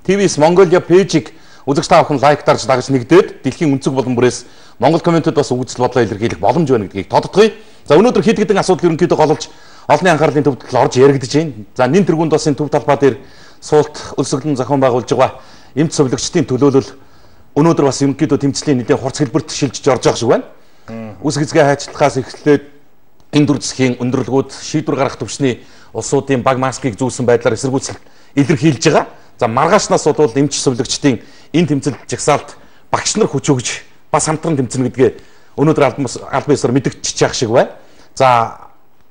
TVS Mongolia пэйжийг үзэгч та бүхэн лайктарж дагаж нэгдээд дэлхийн өнцөг болон бүрээс Монгол комментэд бас үзэл бодлоо илэрхийлэх боломж байна гэдгийг тодотгоё. За өнөөдөр хэд хэдэн асуудал ерөнхийдөө голж олонний анхаарлын төвд орж яригдж байна. За нэн тэргуунд бас энэ төв талбай дээр суулт өлсгөлн зохион байгуулж байгаа эмч совлогчдын төлөөлөл өнөөдөр бас ерөнхийдөө тэмцлийн нэгэн хурц хэлбэрт шилжиж орж байгаа шиг байна. Үс гизгээ хайчлахаас эхлээд энэ дүр засгийн өндөрлгүүд шийдвэр гаргах төвчний улсуудын баг маскыг зүүсэн байдлаар эсэргүүцэл илэрхийлж байгаа. За маргаашнаас бол эмч совлогчдын энэ тэмцэл жагсаалт багш нар хүч өгж бас хамтран тэмцэнэ гэдгээ өнөөдөр албан ёсоор мэдгдчихэж байгаа шиг байна. За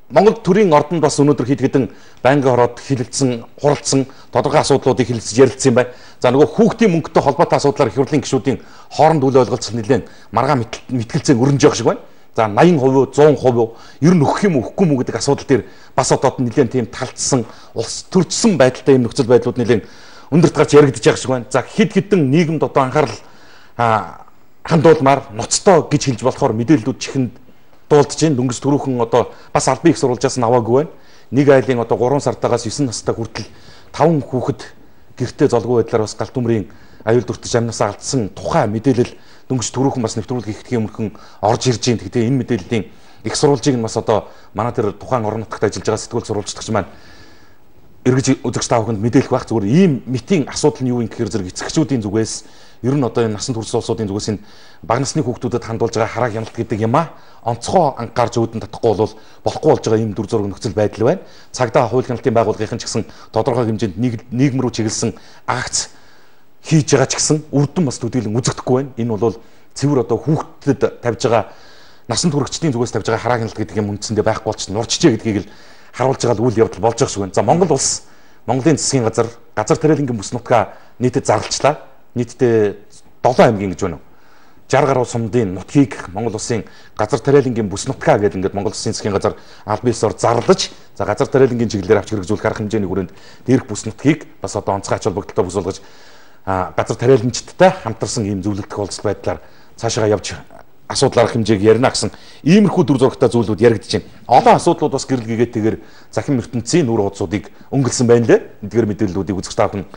Монгол төрийн ордонд бас өнөөдөр хэд хэдэн байнгын хороод хилэлцсэн, хуралдсан тодорхой асуудлуудыг хэлэлцэж ярилцсан юм байна. За нөгөө хүүхдийн мөнгөтэй холбоотой асуудлаар хурлийн гишүүдийн хооронд үл ойлголцол нэлээд маргаан мэтгэлцэн өрнөж явах шиг байна. За 80%, 100% ер нь өгөх юм өгөхгүй мүү гэдэг асуудал дээр бас одоод нэлээд тийм талцсан, улс төрчсөн байдалтай юм нөхцөл байдлууд нэлээд өндөрт гарч яригдж байгаа шиг байна. За хэд хэдэн нийгэмд одоо анхаарал хандуулмаар ноцтой гэж хэлж болохоор мэдээллүүд чихэнд дуулдж байна. Дөнгөж түрүүхэн одоо бас албан их сурвалжаас наваагүй байна. Нэг айлын одоо 3 сартаагаас 9 настай хүртэл 5 хүүхэд гэртээ золгүй байдлаар бас галт төмрийн аюул дүртэж амнасаа алдсан тухай мэдээлэл дөнгөж түрүүхэн бас нэвтрүүлэг хийхдээ өмнөхөн орж ирж байна. Тэгтээ энэ мэдээллийн их сурвалжийг нь бас одоо манай тэр тухайн орон нутагт ажиллаж байгаа сэтгүүл сурвалжлагч маань эргэж үзэгч та бүхэнд мэдээлэх байх. Зүгээр ийм митийн асуудал нь юу юм гэхээр зэрэг эцэгчүүдийн зүгээс ер нь одоо энэ насан турш улсуудын зүгээс энэ бага насны хүүхдүүдэд хандуулж байгаа харааг яналт гэдэг юм онцгой анхаарч үүдэн татахгүй бол болохгүй болж байгаа юм дүр зураг нөхцөл байдал байна. Цагдаа хууль хяналтын байгууллагын ч гэсэн тодорхой хэмжээнд нийгэм рүү чиглэсэн акц хийж байгаа ч гэсэн үрдэн бас төдийлөн үзэгдэхгүй байна. Энэ бол цэвэр одоо хүүхдэд тавьж байгаа насан туршидчдын зүгээс тавьж байгаа харааг яналт гэдэг юм үндсэндээ байхгүй болч нурчжээ гэдгийг л харуулж байгаа үйл явдал болж байгаа шиг байна. За Монгол улс Монголын засгийн газар тариалангийн бүс нутгаа нийтэд заралчлаа. Нийтдээ 7 аймгийн гэж байна уу? 60 гаруй сумдын нутгийг Монгол улсын газар тариалангийн бүс нутгаа гэдэг ингээд Монгол улсын засгийн газар албан ёсоор зарлаж, за газар тариалангийн чиглэлээр авч хэрэгжүүлэх арга хэмжээний хүрээнд дээрх бүс нутгийг бас одоо онцгой ач холбогдолтой бүс болгож газар тариаламжттай хамтарсан ийм зөвлөлдөх уулзалт байдлаар цаашаа явж асуудал арга хэмжээг ярина гэсэн иймэрхүү дүр зурагтай зүйлүүд яригдж байна. Олон асуудлууд бас гэрэл гэгээтэйгээр захин ертөнцийн нүүр хуудсуудыг өнгөлсөн байна лээ. Эдгээр мэдээллүүдийг үзэж та бүхэн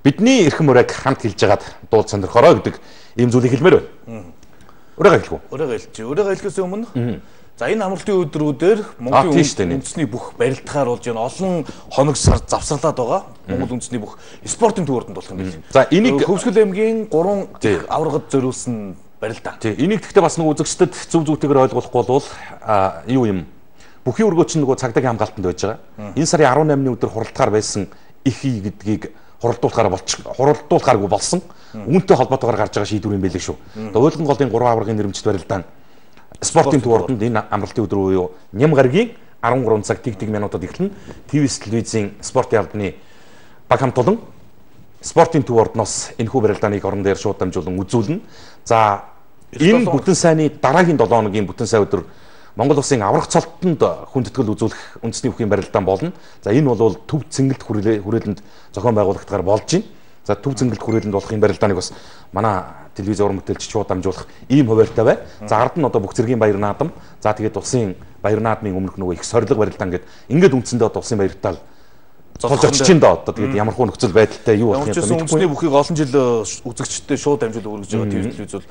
бидний эрхэм ураг хамт хэлж байгаад дуулж сонирхороо гэдэг ийм зүйлийг хэлмээр байна. Ураг хэлэх үү? Ураг хэлж. Ураг хэлэхээс өмнө за энэ амралтын өдрүүдээр Монголын үндэсний бүх барилдахаар болж байна. Олон хоног сар завсарлаад байгаа. Монгол үндэсний бүх спортын төвөрдөнд болох юм байна. За энийг Хөвсгөл аймгийн 3 аврагад зориулсан барилдаа. Тий, энийг гэхдээ бас нэг үзэгчдэд зөв зөвтэйгээр ойлгуулахгүй бол юу юм? Бүхий өргөөч нөгөө цагдаагийн хамгаалтанд байж байгаа. Энэ сарын 18-ны өдөр хуралдахаар байсан их гэдгийг хуралдуулахааргүй болсон. Үүнтэй холбоотойгоор гарч байгаа шийдвэр юм байлээ шүү. Одоо Уйлган голын 3 аврагын нэрмжит барилдаан спортын төвөрдөнд энэ амралтын өдөр буюу Ням гарагийн 13 цаг тэг минутад эхэлнэ. TVS телевизийн спортын албаны баг хамтулан спортын төвөрдноос энэхүү барилдааныг орон дээр шууд дамжуулан үзүүлнэ. За энэ бүтэн сайнны дараагийн 7 хоногийн бүтэн сайн өдөр Монгол улсын аврах цолтонд хүндэтгэл үзүүлэх үндэсний бүхий барилдаан болно. За энэ бол төв цэнгэлт хүрээлэнд зохион байгуулагдахаар болж байна. За төв цэнгэлт хүрээлэнд болох энэ барилдааныг бас манай телевиз уран бүтээлч шууд дамжуулах ийм хуваарьтай байна. За ард нь одоо бүх зэргийн баяр наадам. За тэгээд улсын баяр наадмын өмнөх нөгөө их сорилго барилдаан гэдэг ингээд үндсэндээ одоо улсын баяртаал золж очиж ин доо одоо тэгээд ямар хөө нөхцөл байдалтай юу болох юм бэ? Үндэсний бүхийг олон жил үзэгчтэй шууд дамжуул үргэж байгаа телевиз бол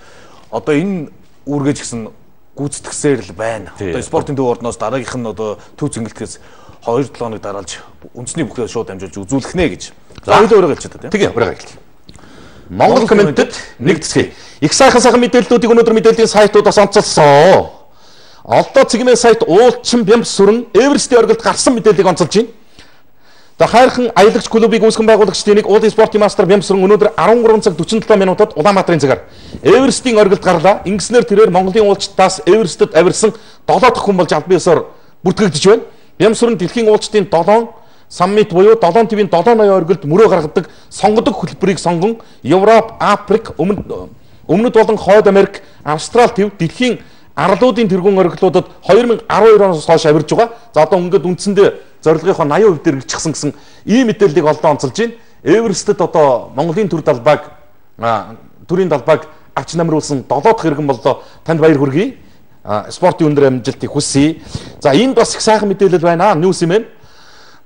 одоо энэ үргэж гисэн гүйцэтгсээр л байна. Одоо спортын төв ордноос дараагийнх нь одоо төв цэнгэлтгэс 2-7 хоног дараалж үндэсний бүхээ шууд дамжуулж үзүүлэх нэ гэж. За өөрөө хэлж чадаа тийм. Тэгээ өөрөө хэлж. Монгол комментэд нэгдэцгээе. Их сайхан мэдээллүүдийг өнөөдөр мэдээллийн сайтуудаас онцолсон. Олдоо цэгмээ сайт уулчин бямс сүрэн Эверестийн оргилд гарсан мэдээллийг онцолж байна. За хайрхан аялагч клубыг үүсгэн байгуулагчдын нэг уулын спортын мастер Бямсран өнөөдөр 13 цаг 47 минутад Улаанбаатарын цагаар Эверестийн оргилд гарлаа. Ингэснээр тэрээр Монголын уулчтаас Эверестэд авирсан 7 дахь хүн болж албан ёсоор бүртгэгдэж байна. Бямсран дэлхийн уулчтын 7 саммит буюу 7 твийн 780 оргилд мөрөө гаргадаг сонгодог хөтөлбөрийг сонгон Европ, Африк, өмнөд болон Хойд Америк, Австрал төв дэлхийн арлуудын тэргуун оргилуудад 2012 оноос хойш авирж байгаа. За одоо ингээд үндсэндээ зорилгынхоо 80% дэргэжчихсэн гэсэн ийм мэдээллийг олдоо онцолж байна. Эверестэд одоо Монголын төрийн далбайг авч намруулсан 7 дахь иргэн боллоо. Танд баяр хүргэе. Спортын өндөр амжилтыг хүсье. За энд бас их сайхан мэдээлэл байна. Ньюс юм байна.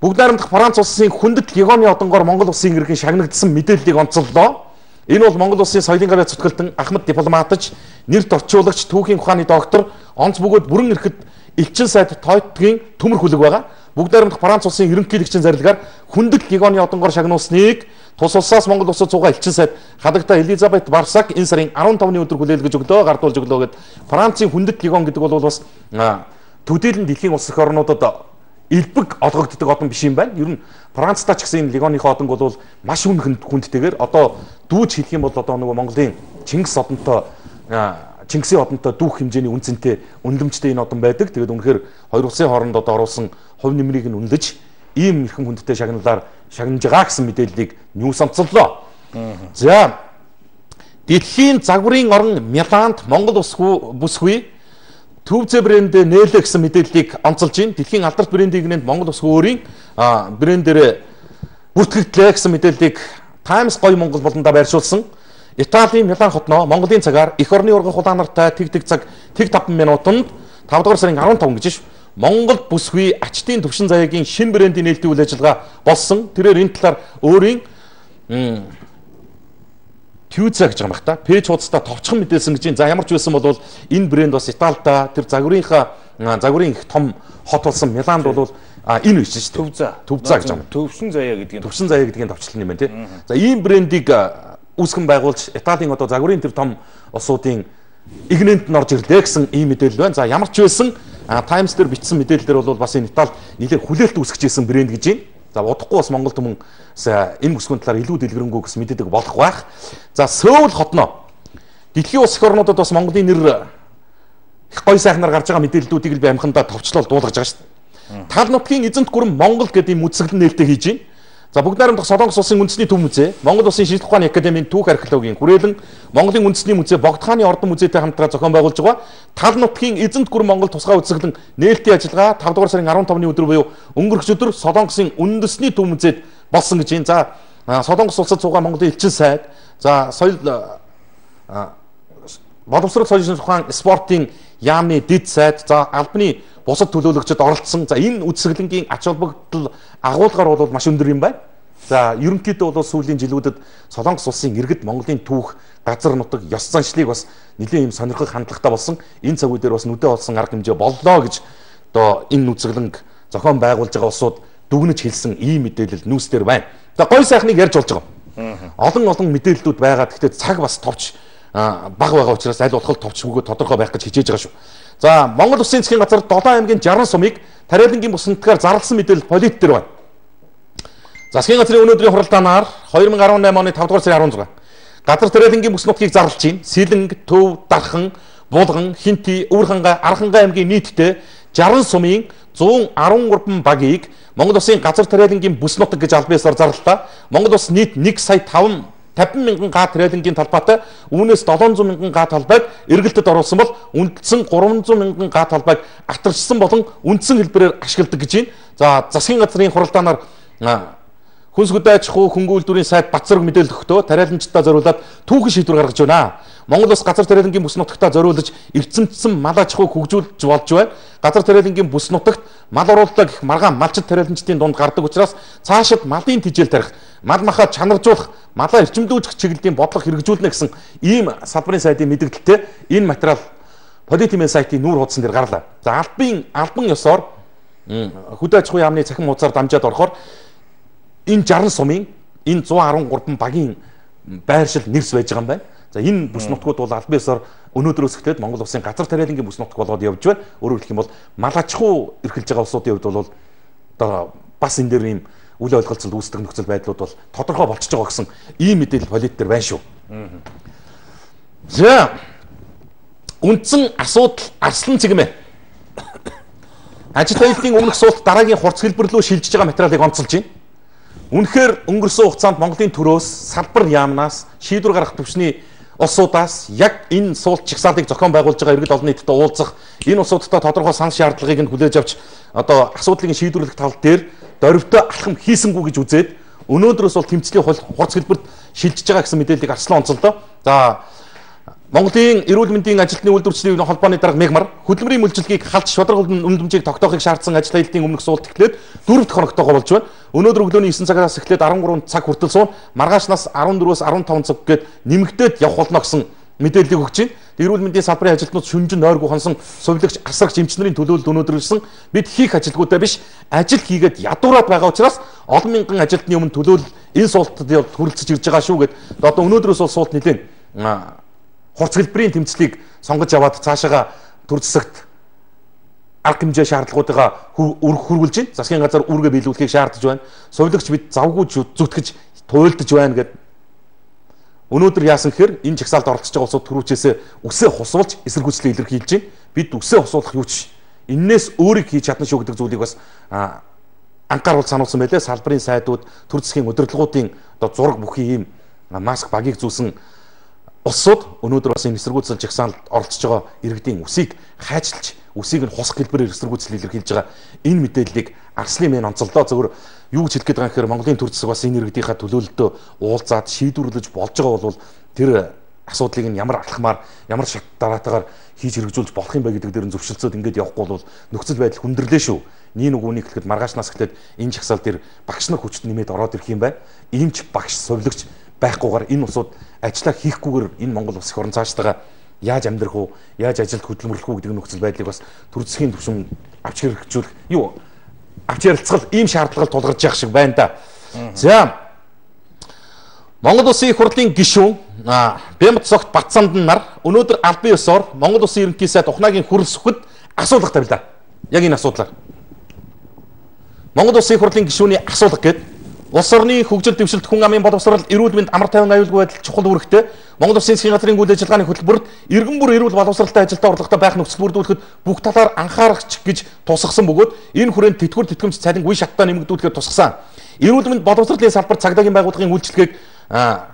бүгд найрамдах Франц улсын хүндэт легоны одонгоор Монгол улсын иргэн шагнагдсан мэдээллийг онцоллоо. Энэ бол Монгол улсын соёлын гавьяа зүтгэлтэн Ахмад дипломатч, нэрт орчуулагч, түүхийн ухааны доктор, онц бөгөөд бүрэн эрэхэд элчин сайд тойтгийн төмөр хүлэг байгаа. Бүгд найрамдах Франц улсын ерөнхийлөгчийн зарилгаар хүндэт легоны одонгоор шагнуулсныг тус улсаас Монгол улсад суугаа элчин сайд хадагта Элизабет Барсак энэ сарын 15-ны өдөр хүлээлгэж өглөө, гардуулж өглөө гэд Францын хүндэт легон гэдэг бол бас төдийлөн дэлхийн улс эх орнуудад элбэг олгогддог одон биш юм байна. Ер нь Францтай ч гэсэн энэ легоныхоо одонг бол маш хүндтэйгээр одоо дүүж хэлэх юм бол одоо нөгөө Монголын Чингисийн одонтой дүүх хэмжээний үнцэнтэй үнэлэмжтэй энэ одон байдаг. Тэгээд үнэхээр хоёр улсын хооронд одоо оруулсан хувь нэмрийг нь үнэлж ийм хэрхэн хүндтэй шагналаар шагнаж байгаа гэсэн мэдээллийг ньюс онцоллоо. За дэлхийн загварын орон Миланд Монгол бүсгүй Төвзэ брэндээ нээлээ гэсэн мэдээллийг онцолж байна. Дэлхийн алдарт брендийн гэнэнд Монгол улс өөрийн брэндээр бүртгэлтлээ гэсэн мэдээллийг Times гоё Монгол болондоо байршуулсан. Италийн Милан хотноо Монголын цагаар эх орны ургах улаанартай тэг 5 минутанд 5 дугаар сарын 15 гэж Монгол бүсгүй ачтын төвшин заяагийн шинэ брендийн нээлтийн үйл ажиллагаа болсон. Тэрээр энэ талаар өөрийн Тьюза гэж байгаа юм байна. Пэйж хуудастай товчхон мэдээлсэн гэж. За ямар ч байсан бол энэ брэнд бас Италида тэр загварын их том хот болсон Миланд бол энэ биш шүү дээ. Төвза гэж байгаа юм. Төвшин заяа гэдгийн товчлол юм байна тий. За ийм брендийг үүсгэн байгуулж Италийн одоо загварын тэр том улсуудын игнэнд нь орж ирлээ гэсэн ийм мэдээлэл байна. За ямар ч байсан Times дээр бичсэн мэдээлэл дээр бол бас энэ Итали нэлээд хүлээлт үүсгэж ирсэн брэнд гэж байна. За удахгүй бас Монгол түмэн энэ бүсгүйн талаар илүү дэлгэрэнгүй гэсэн мэддэг болох байх. За Сөүл хотноо дэлхийн улс эх орнуудад бас Монголын нэр их гоё сайхнаар гарч байгаа мэдээллүүдийг л би амхандаа товчлол дуулгаж байгаа шүү дээ. Тал нутгийн эзэнт гүрэн Монгол гэдэг ийм үзэсгэлэн нээлттэй хийж байна. За бүгд найрамдах Солонгос улсын үндэсний төв музей, Монгол улсын шинжлэх ухааны академийн түүх археологийн хүрээлэн, Монголын үндэсний музей, Богдхааны ордон музейтэй хамтран зохион байгуулж байгаа Тал нутгийн эзэнт гүрэн Монгол тусгай үзэсгэлэн нээлтийн ажиллагаа 5 дугаар сарын 15-ны өдөр буюу өнгөрөх өдөр Солонгосын үндэсний төв музейд болсон гэж байна. За Солонгос улсад суугаа Монголын элчин сайд, за соёл боловсрол соёлын ухаан спортын яамны дэд сайд, за албаны бусад төлөөлөгчд оролцсон. За энэ үзэсгэлэнгийн ач холбогдол агуулгаар бол маш өндөр юм байна. За ерөнхийдөө бол сүүлийн жилүүдэд Солонгос улсын иргэд Монголын түүх, газар нутаг, ёс заншлыг бас нэлийн юм сонирхох хандлагатай болсон. Энэ цаг үе дээр бас нүдэ олсон арга хэмжээ боллоо гэж одоо энэ үзэсгэлэнг зохион байгуулж байгаа улсууд дүгнэж хэлсэн ийм мэдээлэл нүүс дээр байна. За гой сайхныг ярьж болж байгаа. Олон мэдээллүүд байгаа. Гэхдээ цаг бас товч баг байгаа учраас аль болох товч бөгөөд тодорхой байх гэж хичээж байгаа шүү. За Монгол Улсын засгийн газар 7 аймгийн 60 сумыг тариалангийн бус нутгаар зарласан мэдээлэл полит дээр байна. Засгийн газрын өнөөдрийн хуралдаанаар 2018 оны 5 дугаар сарын 16 газар тариалангийн бус нутгийг зарлж байна. Сэлэнг, Төв, Дархан, Булган, Хинти, Өвөрхангай, Архангай аймгийн нийтдээ 60 сумын 113 багийг Монгол Улсын газар тариалангийн бүс нутаг гэж албан ёсоор зарлалаа. Монгол Улс нийт 1 сая 50 мянган га тариалангийн талбайтай үүнээс 700 мянган га талбайг эргэлтэд оруулсан бол үндсэн 300 мянган га талбайг атарчсан болон үндсэн хэлбэрээр ашигладаг гэж байна. За засгийн газрын хуралдаанаар хүнс хөдөө аж ахуй хөнгөн үйлдвэрийн сайд Бацраг мэдээлэл өгтөө тариаланчдаа зориулаад түүхэн шийдвэр гаргаж байна. Монгол Улс газар тариалангийн бүс нутагтаа зориулж эрдэмтсэн мал аж ахуйг хөгжүүлж болж байна. Газар тариалангийн бүс нутагт мал оруулалтаа гэх маргаан малчид тариаланчдын дунд гардаг учраас цаашид малын тэжээл тарих, мал махаа чанаржуулах, малаа эрчимдүүлэх чиглэлийн бодлого хэрэгжүүлнэ гэсэн ийм салбарын сайдын мэдээлэлтэй энэ материал Политимын сайтын нүүр хуудсан дээр гарлаа. За албан ёсоор хөдөө аж ахуйн яамны цахим хуудасаар дамжаад орохоор энэ 60 сумын энэ 113 багийн байршил нэрс байж байгаа юм байна. За энэ бүс нутгууд бол албан ёсоор өнөөдрөөс эхлээд Монгол Улсын газар тариалангийн бүс нутг болоод явж байна. Өөрөөр хэлэх юм бол мал аж ахуй эрхэлж байгаа улсуудын хувьд бол одоо бас энэ дээр ийм үл ойлголцол үүсдэг нөхцөл байдлууд бол тодорхой болчихж байгаа гэсэн ийм мэдээлэл полит дээр байна шүү. За үндсэн асуудал арслан цэгмэ. Ажил аяллаа өмнөх суулт дараагийн хурц хэлбэрлөө шилжиж байгаа материалыг онцолж байна. Үнэхээр өнгөрсөн хугацаанд Монголын төрөөс салбар яамнаас шийдвэр гаргах төвчний улсуудаас яг энэ суулт чагсаалыг зохион байгуулж байгаа иргэд олон нийтэд уулзах, энэ улсуудтай тодорхой санал шаардлагыг нь хүлээж авч одоо асуудлыг шийдвэрлэх тал дээр дорвитой алхам хийсэнгүй гэж үзээд өнөөдрөөс бол тэмцлийн хурц хэлбэрт шилжиж байгаа гэсэн мэдээллийг арслан онцолдоо. За Монголын эрүүл мэндийн ажилтны үйлдвэрчдийн холбооны дарга Мегмар хөдөлмөрийн мүлжилгийг халж шударга үнэлэмжийг тогтоохыг шаардсан ажил аяллаа өмнөх суулт эхлээд 4-р хоногтойгоо болж байна. Өнөөдөр өглөөний 9 цагаас эхлээд 13 цаг хүртэл суун маргаашнаас 14-өөс 15 цаг гээд нэмэгдээд явах болно гэсэн мэдээллийг өгч байна. Эрүүл мэндийн салбарын ажилтнууд шүнжин нойргүй хонсон сувилагч асрагч эмчнэрийн төлөөлөлд өнөөдөр ирсэн бид хийх ажилгүйдээ биш ажил хийгээд ядуураад байгаа учраас олон мянган ажилтны өмнө төлөөлөл энэ суултад хүрэлцэж ирж байгаа шүү гэд одоо өнөөдрөөс бол суулт нэлээд хурц хэлбэрийн тэмцлийг сонгож аваад цаашаага төр засагт арга хэмжээ шаардлагуудаа хүргүүлж байна. Засгийн газар үүргээ биелүүлэхийг шаардж байна. Сувилагч бид завгүй зүтгэж туйлдж байна гэд өнөөдөр яасан гэхээр энэ жагсаалд оролцож байгаа улсууд түрүүчээсээ үсээ хусуулж эсэргүүцлээ илэрхийлж байна. Бид үсээ хусуулах юу ч эннээс өөрийг хийж чадна шүү гэдэг зүйлийг бас анхааруул сануулсан байлээ. Салбарын сайдууд, төр засгийн удирдлагуудын одоо зураг бүхий ийм маск багийг зүүсэн улсууд өнөөдөр бас энэ эсэргүүцэл жагсаалд оролцож байгаа иргэдийн үсийг хайчилж, үсийг нь хусах хэлбэрээр эсэргүүцэл илэрхийлж байгаа энэ мэдээллийг арслын мэн онцолдоо зөвхөн юу гэж хэлэх гээд байгаа гэхээр Монголын төр засаг бас энэ иргэдийнхаа төлөөлөлтөө уулзаад шийдвэрлэж болж байгаа бол тэр асуудлыг нь ямар алхмаар, ямар шат дараатаагаар хийж хэрэгжүүлж болох юм бэ гэдэг дээр нь зөвшөлдсөд ингээд явахгүй бол нөхцөл байдал хүндрэлээ шүү. Нэг үнийг хэлэхэд маргаашнаас эхлээд энэ жагсаал дээр багш нар хүчт нэмээд ороод ирэх юм байна. Иймч багш сувилагч байхгүйгээр энэ улсууд ажиллаа хийхгүйгээр энэ Монгол улс их орн цаашдаа яаж амьдрах уу, яаж ажилд хөдөлмөрлөх үү гэдэг нөхцөл байдлыг бас төр засгийн түвшин авч хэрэгжүүлэх авч ярилцгал ийм шаардлага тулгарч явах шиг байна да. За Монгол улсын их хурлын гишүүн Бямб цогт Батсандан нар өнөөдөр албан ёсоор Монгол улсын ерөнхий сайд Ухнагийн хүрэл сүхэд асуулга тавилаа. Яг энэ асуудлаар Монгол улсын их хурлын гишүүний асуулга гээд улс орны хөгжил дэвшилт хүн амын боловсрал эрүүл мэнд амар тайван аюулгүй байдал чухал үүрэгтэй Монгол Улсын засгийн газрын үйл ажиллагааны хөтөлбөрт иргэн бүр эрүүл боловсралтай ажилдаа орлоготой байх нөхцөл бүрдүүлэхэд бүх талаар анхаарах гэж тусгасан бөгөөд энэ хүрээнд тэтгэвэр тэтгэмж цалин үе шаттай нэмэгдүүлэхээр тусгасан. Эрүүл мэнд боловсролын салбарт цагдаагийн байгууллагын үйлчлэгийг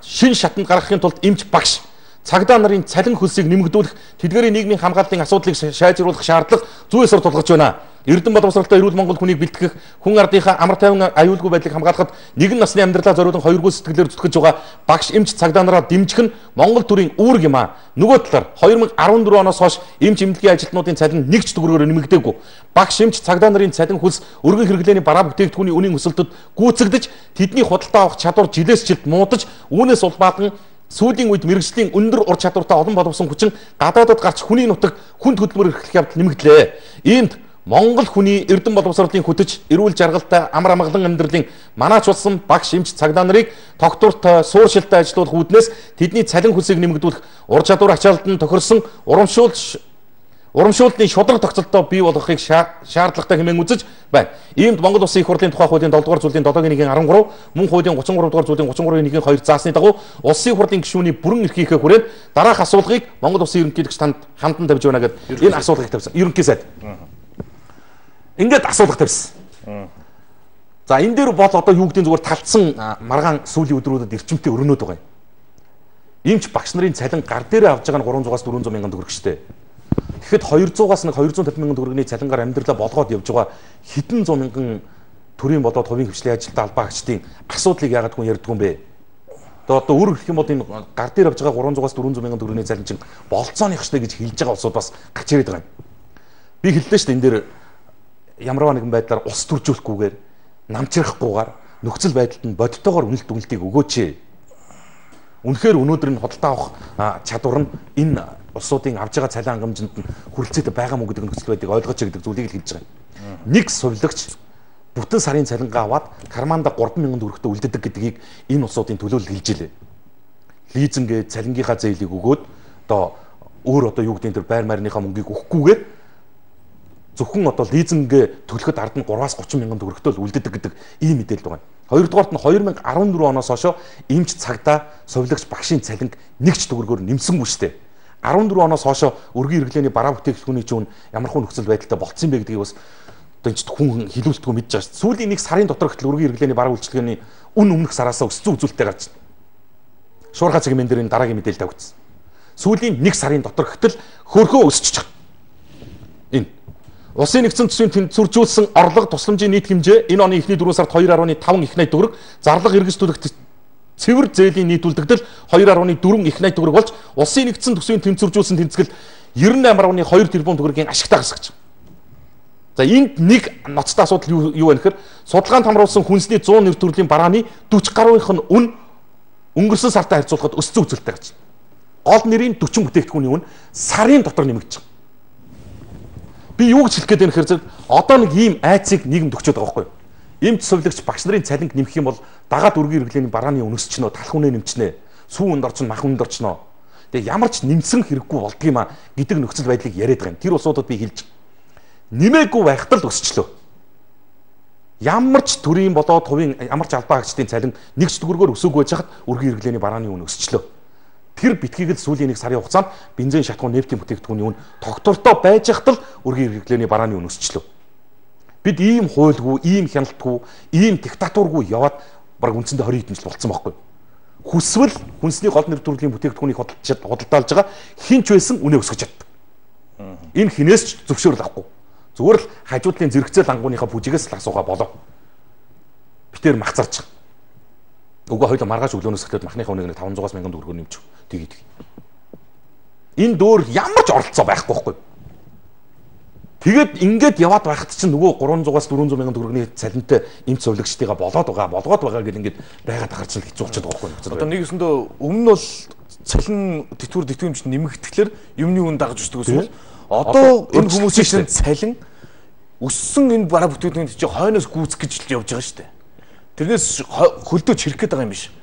шин шатанд гаргахын тулд эмч багш цагдаа нарын цалин хөлсийг нэмэгдүүлэх тэдгээрийн нийгмийн хамгааллын асуудлыг шийдвэрлэх шаардлага зүй ёсоор тулгарч байна. Эрдэм боловсролтой эрүүл Монгол хүнийг бэлтгэх, хүн ардынхаа амар тайван аюулгүй байдлыг хамгаалахад нэгэн насны амьдралаа зориулан хоёргүй сэтгэлээр зүтгэж байгаа багш эмч цагдаа нараа дэмжих нь Монгол төрийн үүрэг юм аа. Нөгөө талаар 2014 оноос хойш эмч эмнэлгийн ажилтнуудын цалин нэг ч төгрөгөөр нэмэгдээгүй. Багш эмч цагдаа нарын цалин хөлс өргөн хэрэглээний бараа бүтээгдэхүүний үнийн өсөлтөд гүйцэгдэж тэдний худалдаа авах чадвар жилээс жилд муудаж үүнээс улбаадан сүүлийн үед мэрэгжлийн өндөр ур чадвартай олон боловсон хүчин гадаадад гарч хүний нутагт хүнд хөдөлмөр эрхлэх явдал нэмэгдлээ. Иймд Монгол хүний эрдэм боловсролын хөтөч эрүүл жаргалтай амар амгалан амьдралын манаач болсон багш эмч цагдаа нарыг тогтвортой сууршилтай ажилуулах үүднээс тэдний цалин хөлсийг нэмэгдүүлэх ур чадвар ачаалтанд тохирсон урамшууллын шудраг тогтолтоо бий болгохыг шаардлагатай хэмээн үзэж байна. Иймд Монгол Улсын их хурлын тухай хуулийн 7 дугаар зүйлийн 7-гийн 1-ийн 13, мөн хуулийн 33 дугаар зүйлийн 33-ийн 1-ийн 2 заасны дагуу Улсын их хурлын гишүүний бүрэн эрхийнхээ хүрээнд дараах асуулгыг Монгол Улсын ерөнхийлөгч танд хандан тавьж байна гэдэг энэ асуулгыг тавьсан. Ерөнхий сайд. Ингээд асуулга тавьсан. За энэ дээр бол одоо юу гэдгийг зүгээр талцсан маргаан сүүлийн өдрүүдэд эрчимтэй өрнөд байгаа юм. Иймч багш нарын цалин гар дээрээ авж байгаа нь 300-аас 400 мянган төгрөг штэ. Тэгэхэд 200-аас нэг 250 мянган төгрөгийн цалингаар амьдралаа болгоод явж байгаа хэдэн зуун мянган төрийн болоод хувийн хвшлийн ажилтаа албаагчдын асуудлыг яагаад хүн ярьдгүй юм бэ? Одоо өөр гэх юм бол энэ гар дээр авж байгаа 300-аас 400 мянган төгрөгийн цалин чинь болцооных штэ гэж хэлж байгаа улсууд бас гарч ирээд байгаа юм. Би хэллээ штэ энэ дээр ямарваа нэгэн байдлаар ус төржүүлэхгүйгээр намчрахгүйгээр нөхцөл байдалд нь бодтойгоор үнэлт дүгнэлтийг өгөөч. Үнэхээр өнөөдөр энэ худалдаа авах чадвар нь энэ улсуудын авж байгаа цалин хангамжинд нь хүрэлцээтэй байгаа мó гэдэг нөхцөл байдлыг ойлгооч гэдэг зүйлийг л хэлж байгаа юм. Нэг сувилагч бүтэн сарын цалингаа аваад карманда 30000 төгрөгтөө үлддэг гэдгийг энэ улсуудын төлөөлөл хэлж илээ. Лизингээ цалингийнхаа зээлийг өгөөд одоо өөр одоо юу гэдэг нь тэр байр марийнхаа мөнгийг өгөхгүйгээр зөвхөн одоо лизингээ төлөхөд ард нь 3-аас 30 мянган төгрөгтөө үлддэг гэдэг ийм мэдээлэл байгаа. Хоёрдугаарт нь 2014 оноос хойш эмч цагдаа сувилагч багшийн цалинг нэг ч төгрөгөөр нэмсэнгүй шүү дээ. 14 оноос хойш өргөн хэрэглээний бараа бүтээгдэхүүний чинь ямар хүн нөхцөл байдалтай болцсон бэ гэдгийг бас одоо энэ ч хүн хилүүлтгүй мэдж байгаа шүү. Сүүлийн нэг сарын дотор гэтэл өргөн хэрэглээний бараа үйлчилгээний өмнөх сараасаа өссөн үзүүлэлттэй гарч байна. Шуурхай цэгмэн дээр энэ дараагийн мэдээлэл тавигдсан. Сүүлийн нэг сарын дотор гэтэл хөрхөө өсчихөж байна. Энэ Улсын нэгдсэн төсвийн тэнцвэржүүлсэн орлого тусламжийн нийт хэмжээ энэ оны эхний 4 сард 2.5 их найт төгрөг, зарлага эргэс төлөх Цэвэр зээлийн нийт үлдэгдэл 2.4 их найт төгрөг болж улсын нэгдсэн төсвийн тэнцвэржүүлсэн тэнцэгэл 98.2 тэрбум төгрөгийн ашигтай гарсгаж. За энд нэг ноцтой асуудал юу вэ гэхээр судалгаанд хамруулсан хүнсний 100 нэр төрлийн барааны 40 гаруйх нь үн өнгөрсөн сартай харьцуулахад өссөн үзүүлэлттэй гэж. Гол нэрийн 40 бүтээгдэхүүний үн сарын дотор нэмэгдэж байгаа. Би юу гэж хэлэх гээд байна гэхээр зэрэг одоо нэг ийм айцыг нийгэмд өгчөөд байгаа байхгүй юу? Эмч сувлагч багш нарын цалинг нэмэх юм бол дагаад үргийн хэрэглээний барааны үн өсчихнө, талх үнэ нэмчихнэ, сүү үнд орчин, мах үнд орчно. Тэгээ ямар ч нэмсэн хэрэггүй болдгиймаа гэдэг нөхцөл байдлыг яриад байгаа юм. Тэр улсуудад би хэлж нэмээгүй байхад л өсчлөө. Ямар ч төрийн болоод хувийн ямар ч албан хаагчдын цалин нэг ч төгрөгөөр өсөөгүй байж хахад үргийн хэрэглээний барааны үн өсчлөө. Тэр битгийг л сүүлийн нэг сарын хугацаанд бензин шатхуун нефтийн бүтээгдэхүүний үн тогтвортой байж хахад л үргийн хэрэглээний барааны үн өсчлөө. Бид ийм хуйлгүй, ийм хяналтгүй, ийм диктатургүй яваад баг үндсэндээ 20 хэдэн жил болцсон байхгүй. Хүсвэл хүнсний гол нэр төрлийн бүтээгдэхүүнийг худалдаалж байгаа хинч байсан үнэ өсгөж чаддаг. Энэ хинээс ч зөвшөөрөл авахгүй. Зүгээр л хажуудлын зэрэгцээл ангууныхаа бүжигээс л асуугаа болоо. Битээр мах зарж. Угаа хоёул маргааш өглөөнөөс эхлээд махныхаа үнийг 500-аас 1000 төгрөгөөр нэмчих. Тэгээд. Энэ дөөр ямар ч оролцоо байхгүй байхгүй. Тэгээд ингээд яваад байхад чинь нөгөө 300-аас 400 мянган төгрөгийн цалинтай эмч сувлагчдыгаа болгоод байгаа гэл ингээд байгаад тахарч л хэцүү болчиход байгаа байхгүй. Одоо нэгэсэндээ өмнө нь бол цалин тэтгэврч нэмэгдэхлээр юмны үн дагаж өсдөг гэсэн. Одоо энэ хүмүүсийн цалин өссөн энэ бараа бүтээгдэхүүн чинь хойноос гүйцэх гэж явж байгаа шүү дээ. Тэрнээс хөлдөөж хэрэг гээд байгаа юм биш.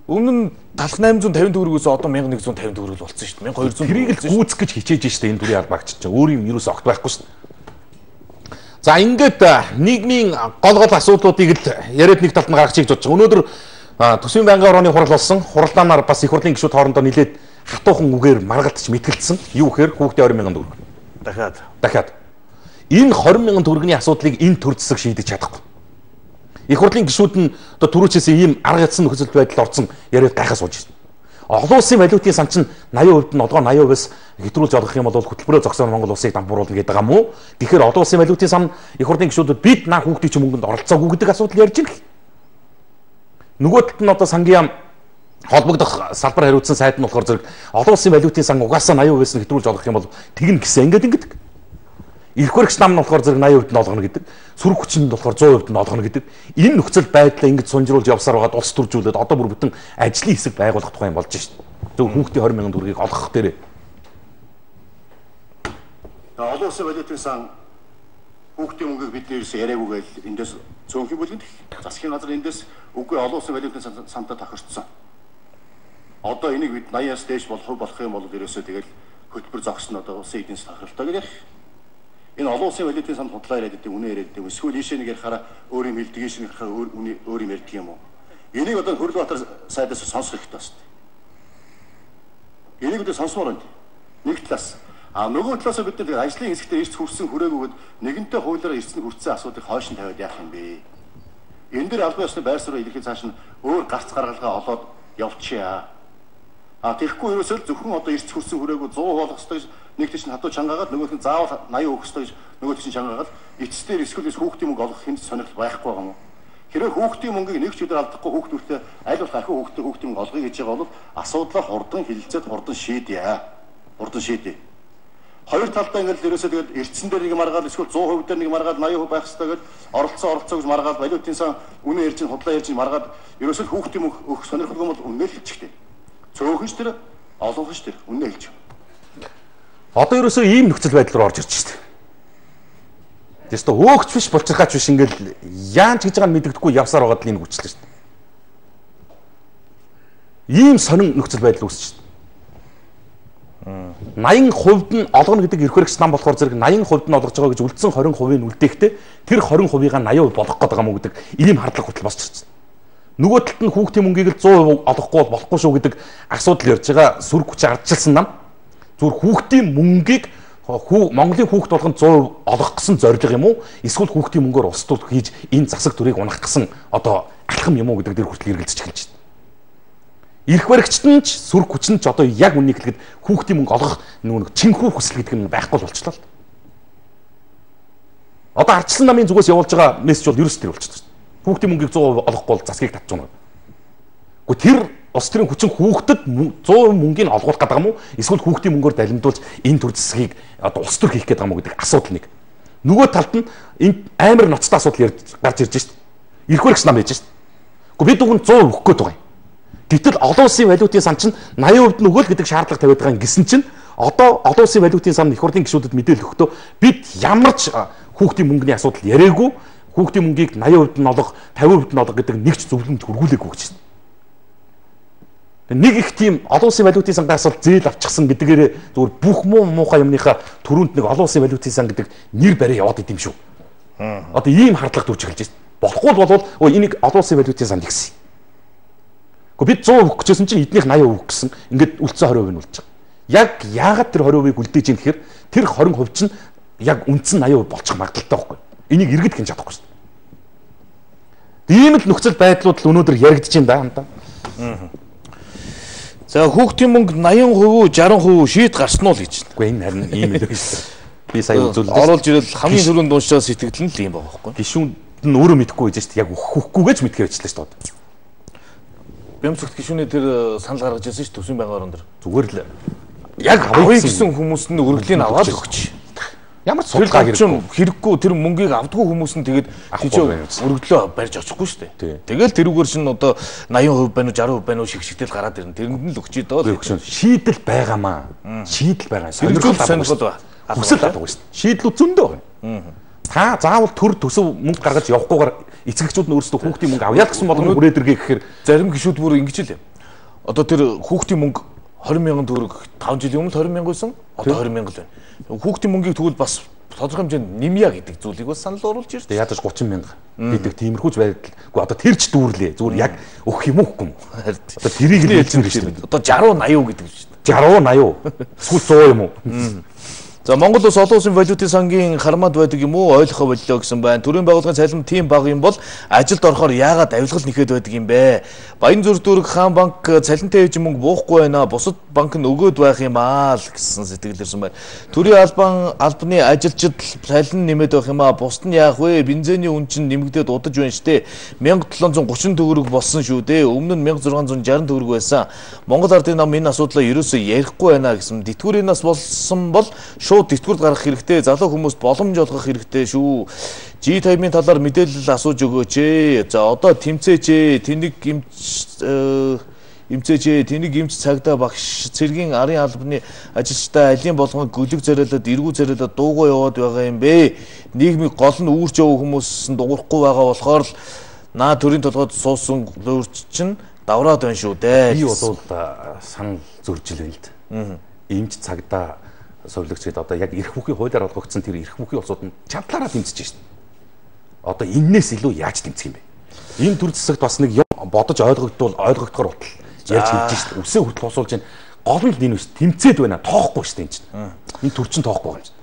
Өмнө нь талх 850 төгрөгөөс одоо 1150 төгрөг болсон шүү дээ. 1200 тэрийг л гүйцэх гэж хичээж штэ энэ дүрийн албаагч чинь өөр юм юусоо огт байхгүй шүү дээ. За ингээд нийгмийн гол асуудлуудыг л яриад нэг талд нь гаргачих гэж бодож байгаа. Өнөөдөр төсвийн байнгын орооны хурал болсон. Хуралдаанаар бас их хурлын гишүүд хоорондоо нэлээд хатуухан үгээр маргалдаж мэтгэлцсэн. Юу гэхээр хүүхдээ 20,000 төгрөг. Дахиад. Энэ 20,000 төгрөгийн асуудлыг энэ төр засаг шийдэж чадахгүй. Их хурлын гишүүд нь одоо түрүүчээс ийм арга ядсан нөхцөл байдалд орсон яриад гайхаж сууж байна. Олон улсын валютын сан чинь 80% нь одгоо 80%-аас хэтрүүлж олгох юм бол хөтөлбөрөө зогсоон Монгол улсыг дампууруулна гэдэг байгаа мó. Тэгэхээр олон улсын валютын сан их хурлын гишүүдүүд бид наа хүүхдийн чинь мөнгөнд оролцоогүй гэдэг асуудал ярьж байна. Нөгөө талд нь одоо сангийн холбогдох салбар хариуцсан сайд нь болохоор зэрэг олон улсын валютын сан угаасаа 80%-аас хэтрүүлж олгох юм бол тэгнэ гэсэн ингээд. Ирэх баригч нам нь болохоор зэрэг 80% нь олгоно гэдэг. Сүрэг хүчинд болохоор 100% нь олгоно гэдэг. Энэ нөхцөл байдлаа ингэж сунжруулж явсаар байгаад улс төржүүлээд одоо бүр бүтэн ажлын хэсэг байгуулах тухай юм болж шít. Зөв хүүхдийн 20,000 төгрөгийг олгох дээрээ. Олон улсын валютын сан хүүхдийн мөнгийг бид нэрс яриаггүй гээл эндээс цөөнхийн бүлгэнд засгийн газар эндээс үгүй олон улсын валютын сантаа тохирцсон. Одоо энийг бид 80-аас дээш болох юм бол ерөөсөө тэгэл хөтөлбөр зогсно одоо улсын эдийн засгийн тохиролтой гэж ярих. Энэ олон улсын валютын санд худлаа яриад гэдэг үнэ яриад гэдэг эсвэл ийшээ нэг ярихаараа өөр юм хэлдэг ийшээ нэг ярихаараа өөр юм ярьдаг юм уу? Энийг одоо Хөрлөбаатар сайдаас сонсох хэрэгтэй байна. Энийг одоо сонсомоор байна. Нэг талаас нөгөө талаас бид нар ажлын хэсэгтээ ирц хүрсэн хүрээгүйд нэгэнтээ хуулиараа ирцэн хүрцэн асуудыг хойш нь тавиад яах юм бэ? Энэ дэр албан ёсны байр суурь илэрхийлж цааш нь өөр гарц гаргалгаа олоод явчихъя. Тэгэхгүй ерөөсөө зөвхөн одоо ирц хүрсэн хүрээгүү 100% болох ёстой гэж нэг тийш нь хатуу чангаагаад нөгөөх нь заавал 80 өгөх ёстой гэж нөгөө тийш нь чангаагаад эцсээр эсвэл хүүхдийн мөнгө олох хэм сонирхол байхгүй байгаа юм уу? Хэрвээ хүүхдийн мөнгийг нэг ч өдөр алдахгүй хүүхдүүртээ аль болох ахиу хүүхдийн мөнгө олгоё гэж байгаа бол асуудлаа хурдан хилэлцээд хурдан шийдье. Хурдан шийдье. Хоёр талдаа ингээл ерөөсөө тэгээд эрдсэн дээр нэг маргаал эсвэл 100% дээр нэг маргаал 80% байх хэрэгтэй гэж оролцоо гэж маргаал валютын сан үнэ ярьж худлаа ярьж маргаад ерөөсөө хүүхдийн мөнгө өгөх сонирхолгүй бол үнэ л хэлчихтэй. Цөөхөн ч тэр олонх ч тэр үнэ хэлж. Одоо ерөөсөө ийм нөхцөл байдал руу орж ирж байна. Тэстэ өөгч биш болчихгаач биш ингээл яан ч гэж байгаа нь мэддэгдэхгүй явсаар байгаад л энэ хүчлээ шүү дээ. Ийм сонин нөхцөл байдал үүсэж байна. 80% нь олгоно гэдэг эрх баригч нам болохоор зэрэг 80% нь олгож байгаа гэж үлдсэн 20% нь үлдээхдээ тэр 20%-ийг 80% болгох гэдэг юм уу гэдэг ийм хардлага хүртэл босч ирсэн. Нөгөө талд нь хүүхдийн мөнгийг л 100% олохгүй бол болохгүй шүү гэдэг асуудал ярьж байгаа сүрэг хүч ардчилсан нам. Зүгээр хүүхдийн мөнгийг Монголын хүүхд болгон 100% олгох гэсэн зорилго юм уу? Эсвэл хүүхдийн мөнгөөр улс төр хийж энэ засаг төрийг унах гэсэн одоо алхам юм уу гэдэг дээр хүртэл эргэлзэж эхэлж байна. Ирэх баригчт нь ч сүрэг хүч нь ч одоо яг үнийг хэлэхэд хүүхдийн мөнгө олгох нэг чинхүү хүсэл гэдэг нь байхгүй болчихлоо л. Одоо ардчилсан намын зүгээс явуулж байгаа мессеж бол ерөөс тэр болчихсон. Хүүхдийн мөнгийг 100% олохгүй бол засгийг татж байна. Гэхдээ тэр улс төрийн хүчин хүүхдэд 100% мөнгөний олгуулах гэдэг юм уу? Эсвэл хүүхдийн мөнгөөр далимдуулж энэ төр засгийг одоо улс төр хийх гэдэг юм уу гэдэг асуудал нэг. Нөгөө талд нь энэ амар ноцтой асуудал гарч ирж шít. Ирэх хэрэгс нам яаж шít. Гэхдээ бид үгэн 100% өгөх гээд байгаа юм. Гэтэл олон улсын валютын сан чинь 80% нь өгөөл гэдэг шаардлага тавиад байгаа гэсэн чинь одоо олон улсын валютын сан их хурлын гишүүдэд мэдээлэл өгөхдөө бид ямар ч хүүхдийн мөнгөний асуудал яриаггүй, хүүхдийн мөнгийг 80% нь олох, 50% нь олох гэдэг нэг ч зөвлөмж хүргүүлээгүй гэж байна. Нэг их тийм олон улсын валютын сангаас зээл авчихсан гэдгээр зүгээр бүх муухай юмныхаа төрөнд нэг олон улсын валютын сан гэдэг нэр барай яваад идэм шүү. Одоо ийм хардлага төрж эхэлж байна. Болохгүй бол энийг олон улсын валютын санд гэсэн. Гэхдээ бид 100% өгөх гэжсэн чинь эднийх 80% өгөх гэсэн. Ингээд үлдсэн 20% нь үлдэж байгаа. Яг яагаад тэр 20%-ыг үлдээж юм гэхээр тэр 20% чинь яг үндсэн 80% болчих магадaltaй байхгүй. Энийг иргэд хэн чадахгүй шүү дээ. Ийм л нөхцөл байдлууд л өнөөдөр яригдж байна да. За хүүхдийн мөнгө 80%, 60% шийд гарсан уу л гэж. Үгүй энэ харин ийм л шүү дээ. Би сая үзүүлсэн. Оруулж ирэл хамгийн түрүүнд уншаад сэтгэл нь л ийм байгаа байхгүй. Гишүүнд нь өөрөө мэдхгүй байж шүү дээ. Яг өгөхгүйгээж мэдхээ байчлаа шүү дээ. Бямцогт гишүүний тэр санал гаргаж ирсэн шүү төсвийн байнгын орон дээр. Зүгээр л яг авъя гэсэн хүмүүс нь өргөдлийн аваад өгч. Ямар ч судалгаа хэрэггүй тэр мөнгийг авдаггүй хүмүүс нь тэгээд өргөдлөө барьж очихгүй шүү дээ. Тэгэл тэрүүгээр шин одоо 80% байна уу 60% байна уу шигшигтэл гараад ирнэ. Тэрэнд нь л өгч идөө. Шийдэл байгаамаа. Шийдэл байгаа. Сонирхол ба. Хүсэл байдаг шүү дээ. Шийдлүүд зөндөө байна. Та заавал төр төсөв мөнгө гаргаж явахгүйгээр эцэгчүүд нь өөрсдөө хүүхдийн мөнгө авъя гэсэн болгоно хүрээд иргээ гэхээр зарим гишүүд бүр ингэж л юм. Одоо тэр хүүхдийн мөнгө 20,000 төгрөг 5 жилийн өмнө 20,000 байсан. Одоо 20,000 л байна. Хүүхдийн мөнгийг тэгвэл бас тодорхой хэмжээнд нэмья гэдэг зүйлийг бас санал оруулж ирж байна. Яаж 30,000 гэдэг тиймэрхүүч байдалгүй одоо тэр ч дүүрлээ. Зүгээр яг өгөх юм уухгүй юм. Одоо тэрийг л хэлсэн гэж байна. Одоо 60-80 гэдэг шүү дээ. 60-80 эсвэл 100 юм уу? За Монгол улс олон улсын валютын сангийн харамад байдаг юм уу? Ойлгохоо боллоо гэсэн байна. Төрийн байгууллагын цалин тийм бага юм бол ажилд орохоор яагаад авилгал нэхэд байдаг юм бэ? Баян зүрдүүрэг хаан банк цалинтай хийж мөнгө буухгүй байна. Бусад банк нь өгөөд байх юм аа л гэсэн сэтгэл ирсэн байна. Төрийн албаны ажилчид цалин нэмээд байх юм аа. Бусд нь яах вэ? Бензиний үн чинь нэмэгдээд удаж байна штэ. 1730 төгрөг болсон шүү дээ. Өмнө нь 1660 төгрөг байсан. Монгол ардын нам энэ асуудлаа ерөөсөө ярихгүй байна гэсэн. Тэтгэврийн нас болсон бол тэтгэврд гаргах хэрэгтэй, залуу хүмүүст боломж олгох хэрэгтэй шүү. G50-ийн талаар мэдээлэл асууж өгөөч ээ. За одоо тэмцээч ээ. Тэнийг эмч цагдаа багш цэргийн арын албаны ажилчтай алийн болгон гөлөг зориулаад эргүү зориулаад дуугаа яваад байгаа юм бэ. Нийгмийг гол нь үүрч явах хүмүүс нь дуурахгүй байгаа болохоор л наа төрийн толгойд суусан өөрч чинь давраад байна шүү дээ. Би бол санал зөржил байна л да. Эмч цагдаа совлогчид одоо яг эрх бүхий хуулиар олгогдсон тэр эрх бүхий улсууд нь чадлаараа тэмцэж шин. Одоо эннээс илүү яаж тэмцэх юм бэ? Энэ төр засагт бас нэг юм бодож ойлгогдохоор утал ярьж хэлж шин. Үсээ хүртэл усуулж байна. Гол нь энэ биш тэмцээд байна. Тоохгүй шин энэ чинь. Энэ төр чинь тоохгүй байна.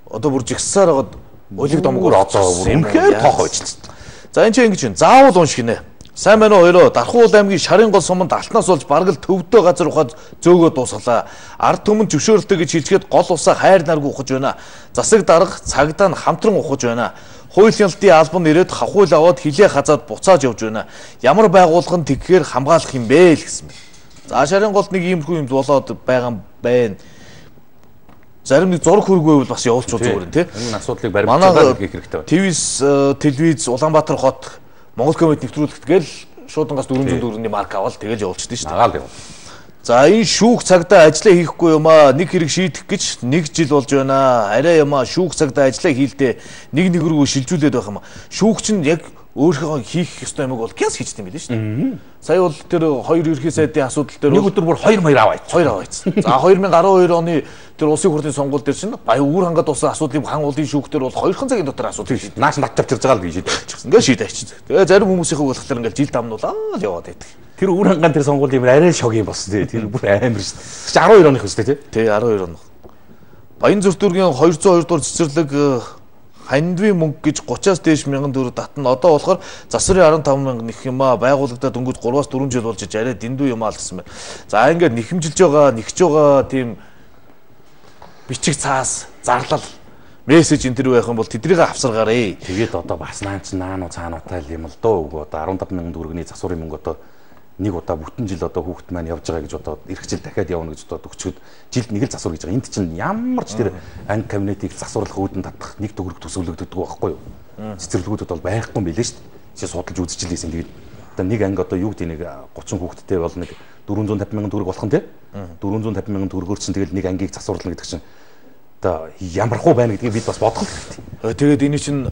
Одоо бүр жигсаар хагаад улиг домгоор одоо үнэхээр тоохоо байж шин. За энэ чинь ингэж байна. Заавал унших гинэ. Сайн байна уу хоёроо? Дархуул аймгийн Шарын гол суманд алтнаас болж бараг л төвдөө газар ухаад зөөгөө дуусгалаа. Ард түмэнд зөвшөөрөлтэй гэж хэлчихэд гол усаа хайр наргүй ухаж байна. Засаг дарга цагдаа нь хамтран ухаж байна. Хууль ялтын албан ирээд хавхуйл аваад хилээ хазаад буцааж явж байна. Ямар байгууллага нь тэгэхээр хамгаалах юм бэ л гэсэн. За Шарын голд нэг иймэрхүү юм болоод байгаа юм байна. Зарим нэг зураг хөргөө бол бас явуулчих зүгээр тийм. Энэ асуудлыг баримтжуулаад хийх хэрэгтэй байна. Телевиз Улаанбаатар хот Монгол коммент нэвтрүүлэгт гээл шуудангаас 404-ний марк аваад тэгэл явуулчихсан шүү дээ. Агаал яв. За энэ шүүх цагдаа ажиллаа хийхгүй юм аа. Нэг хэрэг шийдэх гэж 1 жил болж байна. Арай юм аа. Шүүх цагдаа ажиллаа хийлдэ. Нэг рүү шилжүүлээд байх юм аа. Шүүх чинь яг өөрийнхөө хийх ёстой юмыг бол гяс хийжтэй юм билээ шүү дээ. Сая бол тэр хоёр ерхий сайдын асуудал дээр нэг өдөр бүр 2 маяр аваад. 2 аваад. За 2012 оны тэр улсын хурлын сонгуул дээр чинь баян үүр хангад усан асуудлыг хан улсын шүүхтэр бол 2 цагийн дотор асуудал шийдэж. Нааш над тавчирж байгаа л гэж шийдчихсэн. Ингээ шийдэж. Тэгээ зарим хүмүүсийнхээ болохоор ингээл жил дамнуулаа л яваад байдаг. Тэр үүр ханган тэр сонгуул юм арай шог юм болсон тий. Тэр бүр амар шүү дээ. 12 оных шүү дээ тий. Тий 12 оных. Баян зүртүүргийн 202 дугаар цэцэрлэг хандвийн мөнгө гэж 30-аас дээш мянган төгрөг татна. Одоо болохоор засварын 15 мянга нэх юм аа. Байгууллагадаа дөнгөж 3-аас 4 жил болж арай дэндүү юм аа л гэсэн байна. За ингээд нэхэмжилж байгаа, нэгж байгаа тийм бичиг цаас, зарлал, мессеж энэ төр байх юм бол тэднийг авсаргаарэ. Тэгээд одоо бас наан цаануу цаануутай юм л дөө. Одоо 15 мянган төгрөгийн засварын мөнгө одоо нэг удаа бүтэн жил одоо хүүхэд маань явж байгаа гэж одоо эх жил дахиад явна гэж одоо өгчөд жилд нэг л засвар гэж байгаа. Энд чинь ямар ч тэр анги кабинетийг засварлах үүдэн татах нэг төгрөг төсөөлөгддөг байхгүй юу? Цэцэрлэгүүдэд бол байхгүй юм билээ шүү дээ. Чи судалж үзчихлээсэн. Тэгээд одоо нэг анги одоо юу гэдэг нэг 30 хүүхэдтэй бол нэг 450 мянган төгрөг болох нь тий? 450 мянган төгрөгөөр чинь тэгэл нэг ангийг засварлана гэдэг чинь одоо ямар хуу байна гэдгийг бид бас бодох хэрэгтэй. Тэгээд энэ чинь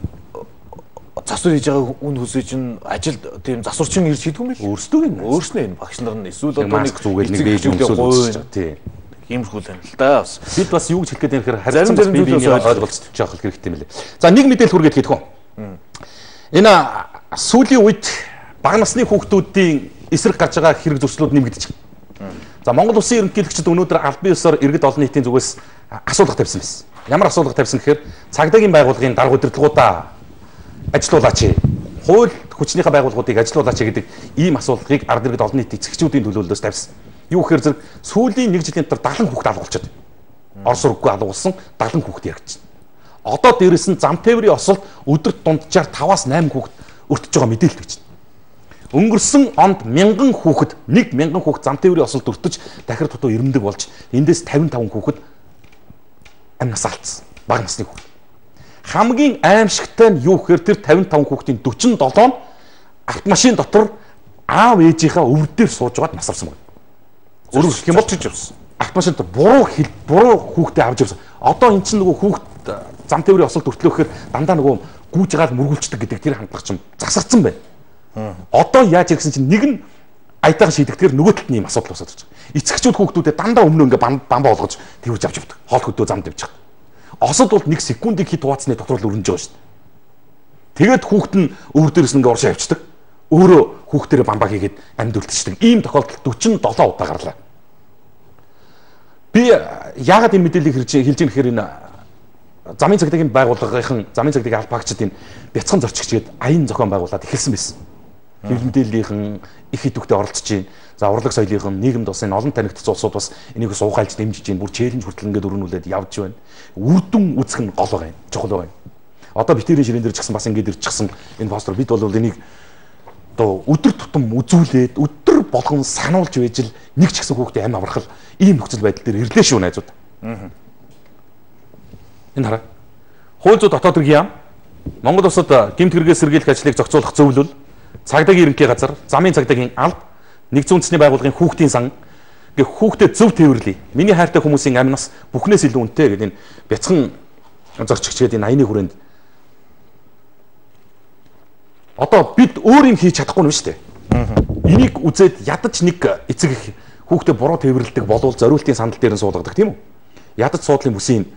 засвар хийж байгаа үн хүсэж чинь ажил тийм засварчин ирж хийдэг юм бэл. Өөрснөө энэ багш нар нь эсвэл одоо нэг зүгээл нэг бэж өмсөөл тий. Иймэрхүү л байна л да. Бид бас юу гэж хэлэх гээд юм хэрэг харилцан бас биений ойлголцож явах хэрэгтэй юм лээ. За нэг мэдээлэл хүргээд хэлэх үү. Энэ сүүлийн үед бага насны хүүхдүүдийн эсрэг гарч байгаа хэрэг зөрчлүүд нэмэгдэж байна. За Монгол улсын ерөнхийлөгчд өнөөдөр аль бие ёсоор иргэд олон нийтийн зүгээс асуулга тавьсан байсан. Ямар асуулга тавьсан гэхээр цагдаагийн байгууллагын дарга удирдлагуудаа ажилуулаач. Хууль хүчнийхээ байгууллагуудыг ажилуулаач гэдэг ийм асуулгыг ард иргэд олон нийтийн эцэгчүүдийн төлөөллөөс тавьсан. Юу гэхээр зэрэг сүүлийн 1 жилийн дотор 70 хүүхэд алгуулчаад. Орос ураггүй алгуулсан 70 хүүхэд яригдсан. Одоо дээрэс нь зам тээврийн осолд өдөрт дунджаар 5-аас 8 хүүхэд өртөж байгаа мэдээлэл гэж. Өнгөрсөн онд 1000 хүүхэд 1000 хүүхэд зам тээврийн осолд өртөж дахир дутуу ирмдэг болж эндээс 55 хүүхэд амнаас алдсан. Бага насны хүүхэд. Хамгийн аимшигтай нь юу гэхээр тэр 55 хүүхдийн 47 нь автомашин дотор аав ээжийнхаа өвөр дээр сууж байгаад насарсан байна. Өөрөөр хэлэх юм бол чиж явсан. Автомашинт буруу хүүхдээ авч явсан. Одоо эн чинь нөгөө хүүхд зам тээврийн осолд өртлөөхөөр дандаа нөгөө гүүж гаал мөргүүлчдэг гэдэг тэр хандлага чинь засарсан байна. Одоо яаж ирсэн чинь нэг нь аятайхан шийдэгдэхээр нөгөө талд нь ийм асуудал усаад ирж байгаа. Эцэгчүүд хүүхдүүдэд дандаа өмнө ингээ бамбаа олгож тэрвж авч явдаг. Хоол хөдөө замд явж байгаа. Осод бол 1 секундыг хит хуваацны дотор л өрнөж байгаа шүү дээ. Тэгээд хүүхэд нь өвөр дээрээс ингээ уршаа явчихдаг. Өөрөө хүүхдэрээ бамбаа хийгээд амьд үлдчихдэг. Ийм тохиолдол 47 удаа гарлаа. Би яагаад энэ мэдээллийг хэлж байгаа гэхээр энэ замын цагдаагийн байгууллагын замын цагдаагийн албаагчид энэ бяцхан зорчигч гээд аян зохион байгуулад эхэлсэн байсан. Хэвлэл мэдээллийнхэн их идэвхтэй оролцож байна. За урлаг соёлынхан нийгэмд бас энэ олон танигдсан улсууд бас энийг суугаалж дэмжиж байна. Бүр челленж хүртэл ингээд өрнүүлээд явж байна. Үрдүн үзэх нь гол байгаа юм. Чухал байгаа юм. Одоо битэрийн ширээн дээр ч гэсэн бас ингээд ирчихсэн энэ постэр бид бол энийг одоо өдөр тутам үзүүлээд өдөр болгон сануулж байж л нэг ч гэсэн хүүхдээ амь аврахал ийм нөхцөл байдал дээр ирлээ шүү найзууд. Энэ хараа. Хууль зүйн дотоод хэргийн яам Монгол улсад гэмт хэрэгээ сэргийлэх ажлыг зохицуулах зөвлөл цагдаагийн ерөнхий газар, замын цагдаагийн алба, нэгдсэн үндэсний байгууллагын хүүхдийн сан гэх хүүхдэд зөв тээвэрлэе. Миний хайртай хүмүүсийн амь нас бүхнээс илүү үнэтэй гэдэг энэ бяцхан зорчигчгээд энэ 80-ны хүрээнд одоо бид өөр юм хийж чадахгүй юм шүү дээ. Энийг үзээд ядаж нэг эцэг их хүүхдэд буруу тээвэрлэдэг болвол зориултын сандал дээр нь суулгадаг тийм үү? Ядаж суудлын бүсийн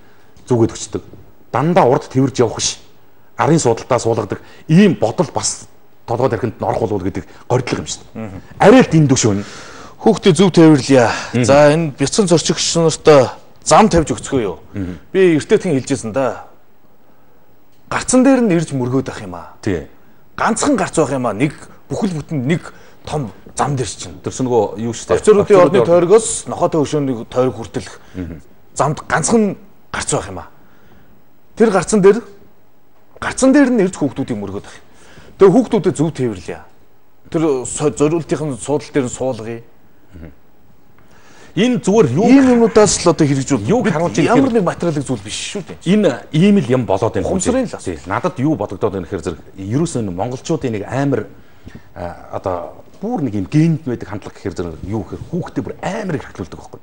зүгээд өчтдөг. Дандаа урд тэрвэрж явах ш. Арын суудалтаа суулгадаг. Ийм бодол бас толгой дархинд нь орох болов гэдэг горьдлого юм шүү дээ. Арай л дэндүү шүү. Хүүхдээ зөв тээвэрлэе. За энэ бяцхан зорчигч нартай зам тавьж өгцгөө юу? Би эртээдхэн хэлжсэн да. Гарцан дээр нь ирж мөргөөд ах юм аа. Тий. Ганцхан гарц байх юм аа. Нэг бүхэл бүтэн нэг том зам дээр чинь. Тэрс нөгөө юу шүү дээ. Офицеруудын орны тойрогоос нохотой хөшөөний тойрог хүртэлх замд ганцхан гарц байх юм аа. Тэр гарцан дээр нь ирж хүүхдүүдийг мөргөөд ах. Тэгээ хүүхдүүдэд зөв тээвэрлэе. Тэр зориултын суудал дээр нь суулгая. Энэ зүгээр юу ийм юмудаас л одоо хэрэгжүүл юу харуулж ямар нэг материалын зүйл биш шүү дээ. Энэ ийм л юм болоод байна. Хумсрын л асуу. Надад юу бодогдоод байна гэхээр зэрэг ерөөсөө монголчуудын нэг амар одоо бүр нэг юм генд байдаг хандлага гэхээр зэрэг юу гэхээр хүүхдээ бүр амар эрхлүүлдэг байхгүй.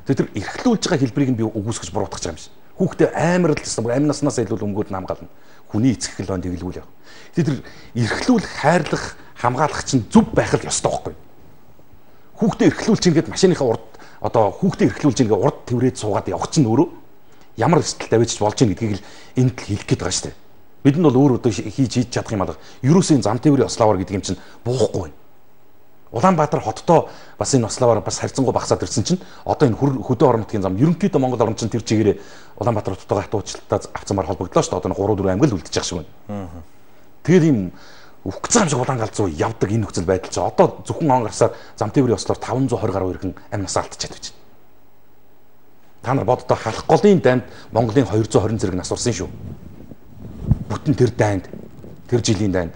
Тэгээ тэр эрхлүүлж байгаа хэлбэрийг би үгүйсгэж буруутгах юм шиг. Хүүхдээ амар л гэсэн бүр амь наснаас илүү өмгөөд намгаална. Хүний эцэг хэлэн тэгэлгүүл яв. Тэр эрхлүүлэх, хайрлах, хамгаалах чинь зөв байх л ёстой байхгүй. Хүүхдээ эрхлүүлж ингээд машиныхаа урд одоо хүүхдээ эрхлүүлж ингээд урд тэврээд суугаад явах чинь өөрөө ямар эрсдэл тавьж болж ийн гэдгийг л энд л хэлэх гээд байгаа шүү дээ. Бидэнд бол өөр одоо хийж чадах юм алга. Ерөөсөө зам тээврийн ославар гэдэг юм чинь буухгүй байна. Улаанбаатар хотдоо бас энэ ославар бас харьцангуй багасаад ирсэн чинь одоо энэ хөдөө орон нутгийн зам ерөнхийдөө Монгол орн чинь тэр чигээрээ Улаанбаатар хоттойгоо хатуучилтаа авцамаар холбогдлоо шүү дээ. Одоо 3-4 аймаг л үлдчих шиг байна. Тэгээд ийм үхгцэн юм шиг улаан галзуу явдаг энэ нөхцөл байдал чинь одоо зөвхөн он гарсаар зам тээврийн ослоор 520 гаруй иргэн амь нас алдчихад байж байна. Та нар боддоо халах голын дайнд Монголын 220 зэрэг нас урсан шүү. Бүтэн тэр дайнд тэр жилийн дайнд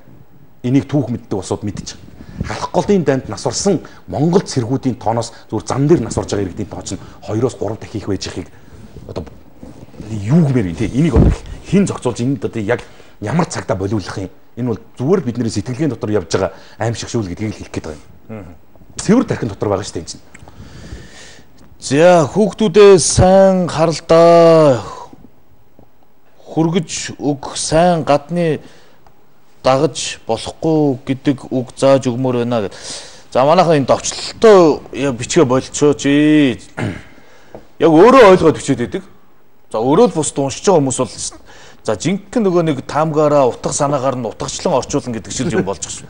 энийг түүх мэддэг усуд мэдчих. халах голын дайнд нас орсон Монгол цэргүүдийн тооноос зүгээр зам дээр нас орж байгаа иргэдийн тоо чинь 2-3 дахин их байж ихийг одоо юу гэмээр вэ те энийг одоо хэн зохицуулж энд одоо яг ямар цагта болиулах юм энэ бол зүгээр бидний сэтгэлгээний дотор явж байгаа аимшиг шүүл гэдгийг хэлэх гээд байгаа юм. Цэвэр тархин дотор байгаа шүү дээ энэ чинь. За хүүхдүүдээ сайн харалдаа хүргэж өг сайн гадны дагаж болохгүй гэдэг үг зааж өгмөр байна гэд. За манайхан энэ довчлолтой бичгээ болчихооч. Яг өөрөө ойлгоод бичээд байдаг. За өөрөө л бусд уншиж байгаа хүмүүс бол за жинхэнэ нөгөө нэг таамгаараа утга санаагаар нь утгачлан орчуулна гэдэг шиг юм болж байгаа шүү.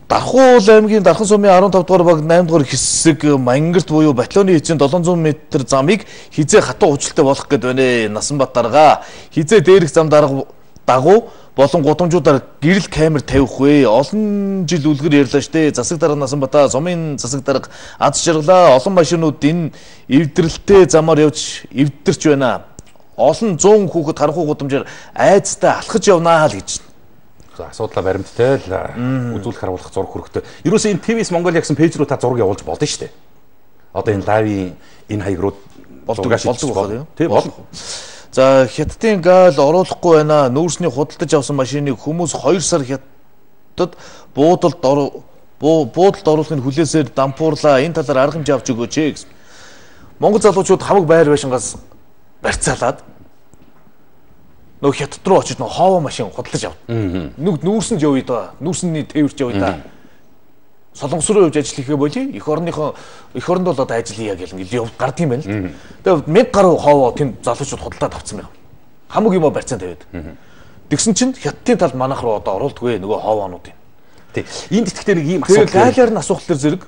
Дархуул аймгийн Дархан сумын 15 дугаар баг 8 дугаар хэсэг Мангэрт буюу Батлооны эцсийн 700 м замыг хизээ хатуу уучлалтай болох гээд байна. Насанбат дарга хизээ дээрх зам дагуу болон гудамжуудаар гэрэл камер тавих вэ. Олон жил үлгэр ярьлаа штэ. Засаг дарга Насанбатаа сумын засаг дарга аз жаргалаа олон машинууд энэ эвдрэлтэй замаар явж эвдэрч байна. Олон 100 хүүхэд харанхуй гудамжаар айцтай алхаж явнаа л гэж. Асуудлаа баримттай л үзүүлэх харуулах зураг хөрөхтэй. Ерөөсөө энэ ТВ-с Монгол ягсан пэйж рүү та зураг явуулж болно шүү дээ. Одоо энэ лайвын энэ хаяг руу болдог байна. Тийм болно. За хятадын гал оруулахгүй байна. Нүүрсний худалдаж авсан машиныг хүмүүс 2 сар хятад буудалд оруулахын хүлээсээр дампуурлаа. Энэ талаар арга хэмжээ авч өгөөч гэсэн. Монгол залуучууд хамаг байр байшингаас барьцаалаад нөө хятад руу очиж нөө хоовоо машин худалдаж авд. Нүүрсэнд явъя да. Нүүрсний тээвэрч явъя да. Солонгос руу явж ажил хийхээ болий. Эх оронд бол одоо ажил хийя гэл ингээл гард юм байна л. Тэгээд 1000 гаруй хоовоо тэнд залуучууд худалдаад авцсан байна. Хамаг юм барьцаан тавиад. Тэгсэн чинь хятадын талд манайх руу одоо оруулдаггүй нөгөө хоовоонуудын. Тий. Энд итгэхдээ нэг ийм асуудал. Гайлаар нь асуухлаар зэрэг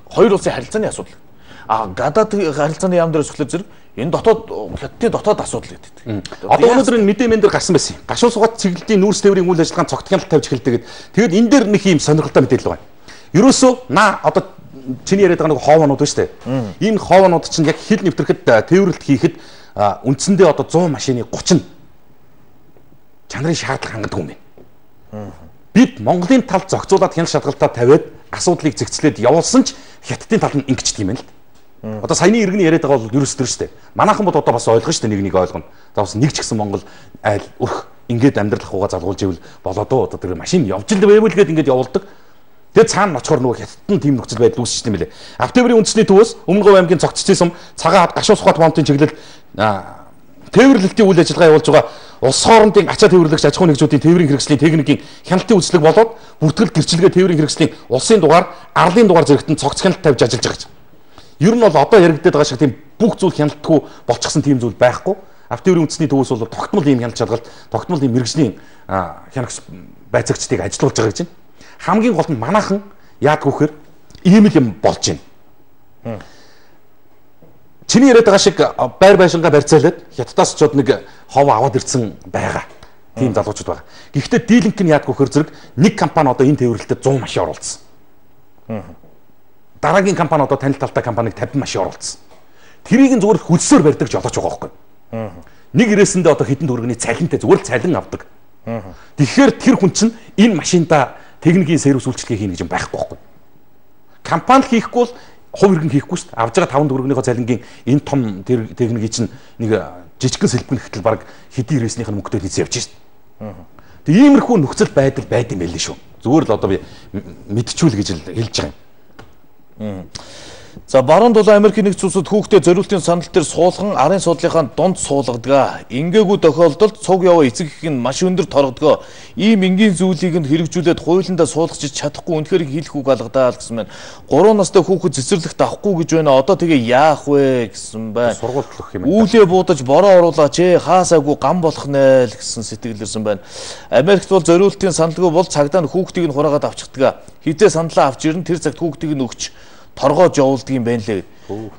хоёр улсын харилцааны асуудал. Гадаад харилцааны яам дээр асуухлаар зэрэг энэ хятадын дотоод асуудал гэдэг. Одоо өнөөдөр энэ мэдээ дээр гарсан байсан юм. Гашуун сугат чиглэлийн нүүрс тээврийн үйл ажиллагаанд цогт хяналт тавьж эхэлдэг. Тэгээд энэ дээр нэг юм сонирхолтой мэдээлэл байна. Ерөөсөө одоо чиний яриад байгаа нэг хоовоонууд байна шүү дээ. Энэ хоовоонууд чинь яг хил нэвтрэхэд тээвэрлэлт хийхэд үндсэндээ одоо 100 машины 30 чанарын шаардлага хангадаг юм байна. Бид Монголын талд зохицуулаад хяналт шалгалтаа тавиад асуудлыг зэгцлээд явуулсан ч хятадын тал нь ингэчдэг юм байна л. Одоо саяны иргэний яриад байгаа бол ерөөсдөр шүү дээ. Манайхан бод одоо бас ойлгоно шүү дээ, нэг ойлгоно. За бас нэг ч гэсэн Монгол айл өрх ингээд амьдрал ахуйгаа залгуулж ивэл болоо доо одоо тэр машин явж л байвал гээд ингээд явуулдаг. Тэгээд цаана очихоор нөгөө хятадын тийм нөхцөл байдал үүсэж юм билээ. Автоврын үндэсний төвөөс Өмнөг Говь аймгийн цогцчээсэм цагаан хад гашуун сухат помтын чиглэл тээвэрлэлтийн үйл ажиллагаа явуулж байгаа улс хоорондын ачаа тээвэрлэгч аж ахуйн нэгжүүдийн тээврийн хэрэгслийн техникийн хяналтын үйлчлэг болоод бүртгэл гэрчилгээ тээврийн хэрэгслийн улсын дугаар, арлын дугаар зэрэгтэн цогц хяналт тавьж ажиллаж байгаа. Ер нь бол одоо яригдээд байгаа шиг тийм бүх зүйл хяналтгүй болчихсон тийм зүйл байхгүй. Автоврын үндэсний төвөөс бол тогтмол ийм хяналт шалгалт, тогтмол ийм мэрэгжлийн хянагч байцаагчдыг ажилуулж байгаа гэж байна. Хамгийн гол нь манайхан яадгүй вэхээр ийм л юм болж байна. Чиний яриад байгаа шиг байр байшингаа барьцаалаад хятадаас ч нэг хов аваад ирсэн байгаа. Тийм залуучууд байгаа. Гэхдээ дийлэнх нь яадгүй вэхээр зэрэг нэг компани одоо энэ тээвэрлэлтэд 100 машин оруулсан. Дараагийн компани одоо танил талтай компаниг 50 машин оруулсан. Тэрийг нь зүгээр хөлсөөр барьдаг жолооч байгаа байхгүй. Нэг ирээсэндээ одоо хэдэн төгрөгийн цалинтай зүгээр л цалин авдаг. Тэгэхээр тэр хүн чинь энэ машинда техникийн сервис үйлчлэгээ хийнэ гэж юм байхгүй байхгүй. Компани хийхгүй бол хувь иргэн хийхгүй шүү дээ. Авж байгаа 5 төгрөгийнхөө цалингийн энэ том техникийн чинь нэг жижигхэн сэлбэн гэтэл баг хэдийн ирээснийх нь мөнгөтэй хийсэн явж шүү дээ. Тэг иймэрхүү нөхцөл байдал байд юм байл шүү. Зүгээр л одоо би мэдчихүүл гэж л хэлж байгаа юм. За баруун дулаан Америкийн нэгдсэн улсууд хүүхдээ зориултын санал дээр суулган арын суудлынхаа дунд суулгадаг. Ингээгүй тохиолдолд цуг яваа эцэг их нь маш өндөр торгодог. Ийм энгийн зүйлийг нь хэрэгжүүлээд хуулиндаа суулгаж чадахгүй үнэхээр хэлэх үг алгадаа л гэсэн байна. 3 настай хүүхэд цэцэрлэгт авахгүй гэж байна. Одоо тэгээ яах вэ гэсэн байна. Сургууль төлөх юм. Үүлээ буудаж бороо оруулаач хаасаагүй гам болох нэ л гэсэн сэтгэл ирсэн байна. Америкт бол зориултын саналгүй бол цагдаа нь хүүхдийг нь хураагаад авчихдаг. Хизээ саналаа авч ирэн тэр цагт хүүхдийг нь өгч торгоож явуулдаг юм байна лээ.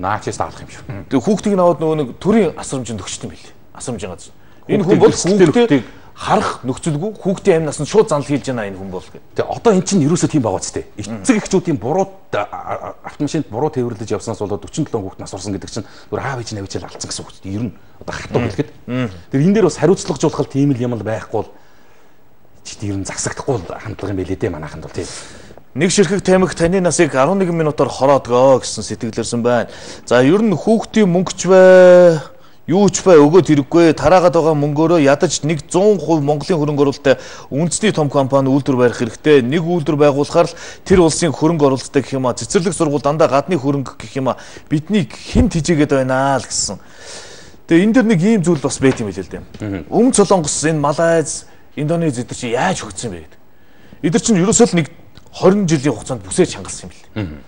Наачаас таалах юм шүү. Тэгээ хүүхдийг наваад нөгөө нэг төрийн асрамжинд өгчт юм билээ. Асрамжийн газар. Энэ хүн бол хүүхдийг харах нөхцөлгүй хүүхдийн амь насанд шууд занал хийж байна энэ хүн бол гэх. Тэгээ одоо эн чинь юусоо тийм байгаа ч тийм. Эцэг эхчүүдийн буруу автомашинд буруу тээвэрлэж явснаас болоод 47 хүүхэд нас орсон гэдэг чинь бүр аав ээж навижэл алдсан гэсэн үг. Ер нь одоо хатуу хэлэхэд. Тэр энэ дээр бас хариуцлагажуулах тийм л юм л байхгүй бол чи ер нь засагдахгүй хандлага юм байлээ дээ манайханд бол тийм. Нэг ширхэг тамхи таны насыг 11 минутаар хороодгоо гэсэн сэтгэлэрсэн байна. За ер нь хүүхдийн мөнгөч бай, юу ч бай өгөөд хэрэггүй. Тараагаад байгаа мөнгөөрөө ядаж 100% Монголын хөрөнгө оруулалттай үндэсний том компани үйлдвэр барих хэрэгтэй. Нэг үйлдвэр байгуулахаар л тэр улсын хөрөнгө оруулалттай гэх юм а цэцэрлэг сургууль дандаа гадны хөрөнгө гэх юм а биднийг хэн тижээгээд байна л гэсэн. Тэгээ энэ дэр нэг ийм зүйл бас байт юм хэлээ л дээ. Өмнө Солонгос, энэ Малайз, Индонез эдгээр чи яаж хөгжсөн бэ гэдэг. Эдгээр чинь ерөөсөө л нэг 20 жилийн хугацаанд бүсээ чангалсан юм л.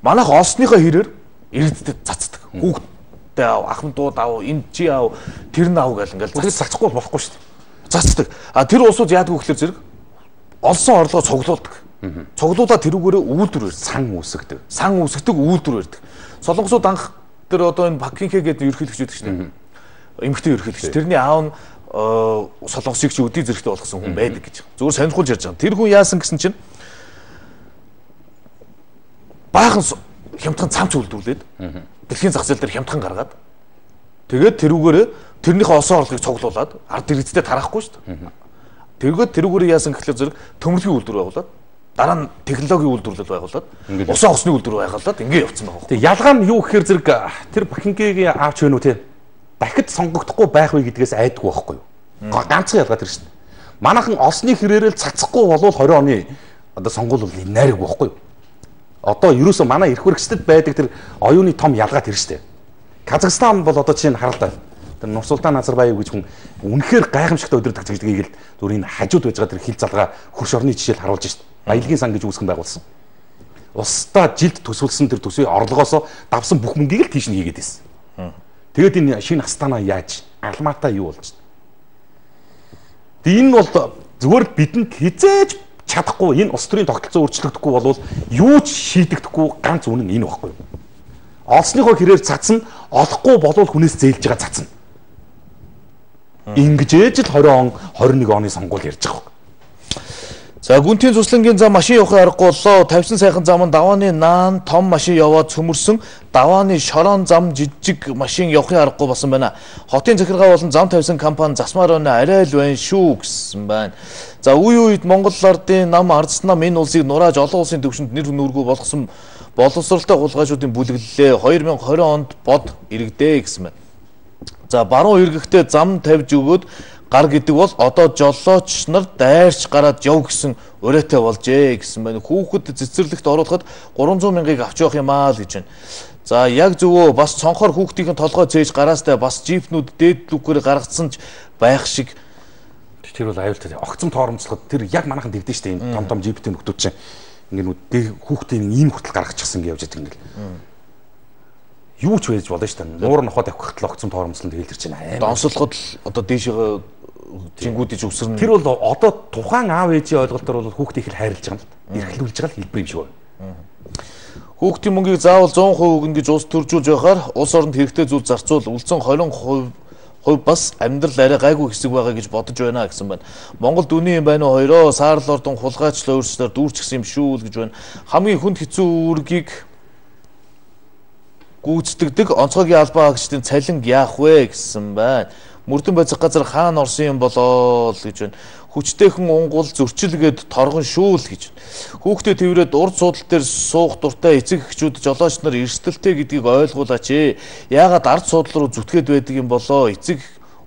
Манайх олсныхоо хэрээр иргэдэд цацдаг. Хүүхдтэй аав, ахмад дууд аав, энэ чи аав, тэр нь аав гэл ингээл цацахгүй болохгүй шүү дээ. Цацдаг. А тэр улсууд яадаг вэ гэхээр зэрэг олсон орлогоо цуглуулдаг. Цуглуулаад тэрүүгээрээ үйлдвэр сан үүсгдэг. Сан үүсгдэг үйлдвэр барьдаг. Солонгосууд анх тэр одоо энэ Бакинхэ гэдэг ерөнхийлөгч байдаг шүү дээ. Эмэгтэй ерөнхийлөгч. Тэрний аав нь Солонгосыг чи өдий зэрэгтэй болгосон хүн байдаг гэж. Зүгээр сонирхолж ярьж байгаа. Тэр хүн яасан гэсэн чинь баахан хямдхан цамц үйлдвэрлээд дэлхийн зах зээл дээр хямдхан гаргаад тэгээд тэрүүгээрээ тэрнийхээ олсон орлогыг цуглуулад ард иргэдтэй тарахгүй шүү дээ. Тэргээд тэрүүгээрээ яасан гэхлээр зэрэг төмөрлөгийн үйлдвэр байгуулад дараа нь технологийн үйлдвэрлэл байгуулад усан осны үйлдвэр байгуулад ингэ явцсан байгаа. Тэгээ ялгаа нь юу гэхээр зэрэг тэр Бакингийн аавч вэ нү те дахид сонгогдохгүй байх вэ гэдгээс айдгүй байхгүй юу? Ганцхан ялгаа тэр шүү дээ. Манайхан олсны хэрээрэл цацахгүй болвол 20 оны одоо сонгуул бол найраг байхгүй юу? Одоо ерөөсөө манай эрх хэрэгсдэд байдаг тэр оюуны том ялгаа тэр шүү дээ. Казахстан бол одоо чинь харалтай. Тэр Нурсултан Назарбаев гэж хүн үнэхээр гайхамшигтай өдөрдөг зэгдгийг л зүр энэ хажууд байж байгаа тэр хил залгаа хөрш орны жишээл харуулж шүү дээ. Баялагын сан гэж үүсгэн байгуулсан. Устдаа жилд төсвөлсөн тэр төсвийн орлогоосоо давсан бүх мөнгийг л тийш нь хийгээд байсан. Тэгээд энэ шинэ Астанаа яаж алмаатай юу болж байна. Тэгээ энэ бол зүгээр л бидэнд хизээж чадахгүй энэ улс төрийн тогтолцоо өөрчлөгдөхгүй болвол юу ч шийдэгдэхгүй ганц үнэн энэ баггүй. Олсныхоо хэрээр цацна, олохгүй болвол хүнээс зээлж байгаа цацна. Ингэж ээж л 20 он 21 оны сонгуул ярьж байгаа. За гүнтийн цуслангийн зам машин явахын аргагүй боллоо. Тавьсан сайхан зам нь давааны наан том машин яваад цөмөрсөн, давааны шорон зам жижиг машин явахын аргагүй болсон байна. Хотын захиргаа болон зам тавьсан компани засмаар байна. Арай л байна шүү гэсэн байна. За үе үед Монгол ардын нам ардснам энэ улсыг нурааж олон улсын төвшөнд нэр нүргүү болгосон боловсролтой хулгайчдын бүлэглэлээ 2020 онд бод иргэдээ гэсэн байна. За баруун эргэхдээ зам тавьж өгөөд гар гэдэг бол одоо жолооч нар дайрч гараад яв гэсэн урайтай болжээ гэсэн байна. Хүүхэд цэцэрлэгт оруулахад 300 мянгаыг авч явах юм аа л гэж байна. За яг зөвөө бас цонхоор хүүхдийн толгой цээж гараастай бас джипнүүд дээд лүгээр гаргацсан ч байх шиг. Тэр бол аюултай. Огцом тооромжлоход тэр яг манайхан дэгдэн штэ энэ том том джиптэй нөхдүүд чинь ингээд хүүхдийн ийм хүртэл гаргачихсан гэж явж байгаа ингээл. Юу ч байж болно штэ. Нуур нохоод авах хүртэл огцом тооромжлолт хэлдэр чинь аймаа. Донсолгод л одоо дээшээ жингүүдэж өсөрнө. Тэр бол одоо тухайн аав ээжийн ойлголтоор бол хүүхдийг л хайрлаж байгаа юм л. Эрхлүүлж байгаа л хэлбэр юм шиг байна. Хүүхдийн мөнгийг заавал 100% өгнө гэж улс төржүүлж байхаар улс оронд хэрэгтэй зүйл зарцуул үлдсэн 20% бас амьдрал арай гайгүй хэсэг байгаа гэж бодож байна гэсэн байна. Монголд үний юм байна уу хоёроо саарл ордон хулгайчлал өөрчлөлөөр дүүрчихсэн юм шүү л гэж байна. Хамгийн хүнд хэцүү үүргийг гүйцэтгэдэг онцгойгийн албаа хаагчдын цалин яах вэ гэсэн байна. Мөрдөн байцах газар хаана орсон юм болоо л гэж байна. Хүчтэйхэн унгуул зөрчилгээд торгон шүүл гэж. Хүүхдээ тэрврээд урд суудлын дээр суух дуртай эцэг эхчүүд жолооч нар эрсдэлтэй гэдгийг ойлгуулаач ээ. Яагаад ард суудлал руу зүтгээд байдаг юм болоо?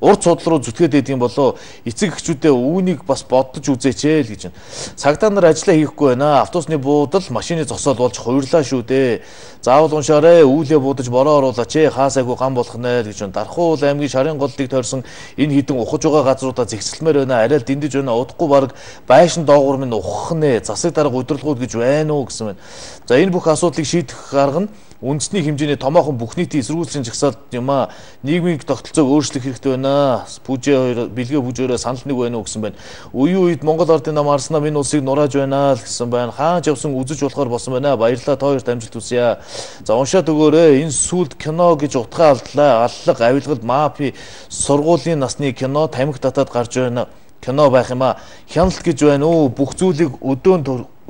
Урд суудлал руу зүтгээд байдаг юм болоо? Эцэг эхчүүдээ үүнийг бас бодож үзээч ээ л гэж байна. Цагдаа нар ажиллаа хийхгүй байна. Автобусны буудал машины зогсоол болж хувирлаа шүү дээ. Заавал уншаарэ, үүлээ буудаж бороо оруулаач ээ. Хаасайгүй гам болох нэ гэж байна. Дархуул аймгийн шарын голлыг тойрсон энэ хідэн ухаж байгаа газруудаа зэгсэлмээр байна. Арай л дэндэж байна. Удахгүй баг байшин доогуур минь ухах нэ. Засаг дарга удирдлагууд гэж байна уу гэсэн байна. За энэ бүх асуудлыг шийдэх арга нь үндэсний хэмжээний томоохон бүх нийтийн эсэргүүцлийн жагсаалт юм а. Нийгмийн тогтолцоог өөрчлөх хэрэгтэй байна. Бүжээ бэлгээ бүжөөрөө санал нэг байна уу гэсэн байна. Үе үед Монгол ардын нам арснаа энэ улсыг нурааж байна л гэсэн байна. Хаач явсан үзэж болохоор болсон байна. Баярлалаа та хоёрт амжилт хүсье. За уншаад өгөөрэй. Энэ сүлд кино гэж утгаа алдлаа. Аллаг, авилгал, мафи, сургуулийн насны кино тамхи татаад гарч байна. Кино байх юм а. Хяналт гэж байна уу? Бүх зүйлийг өдөөн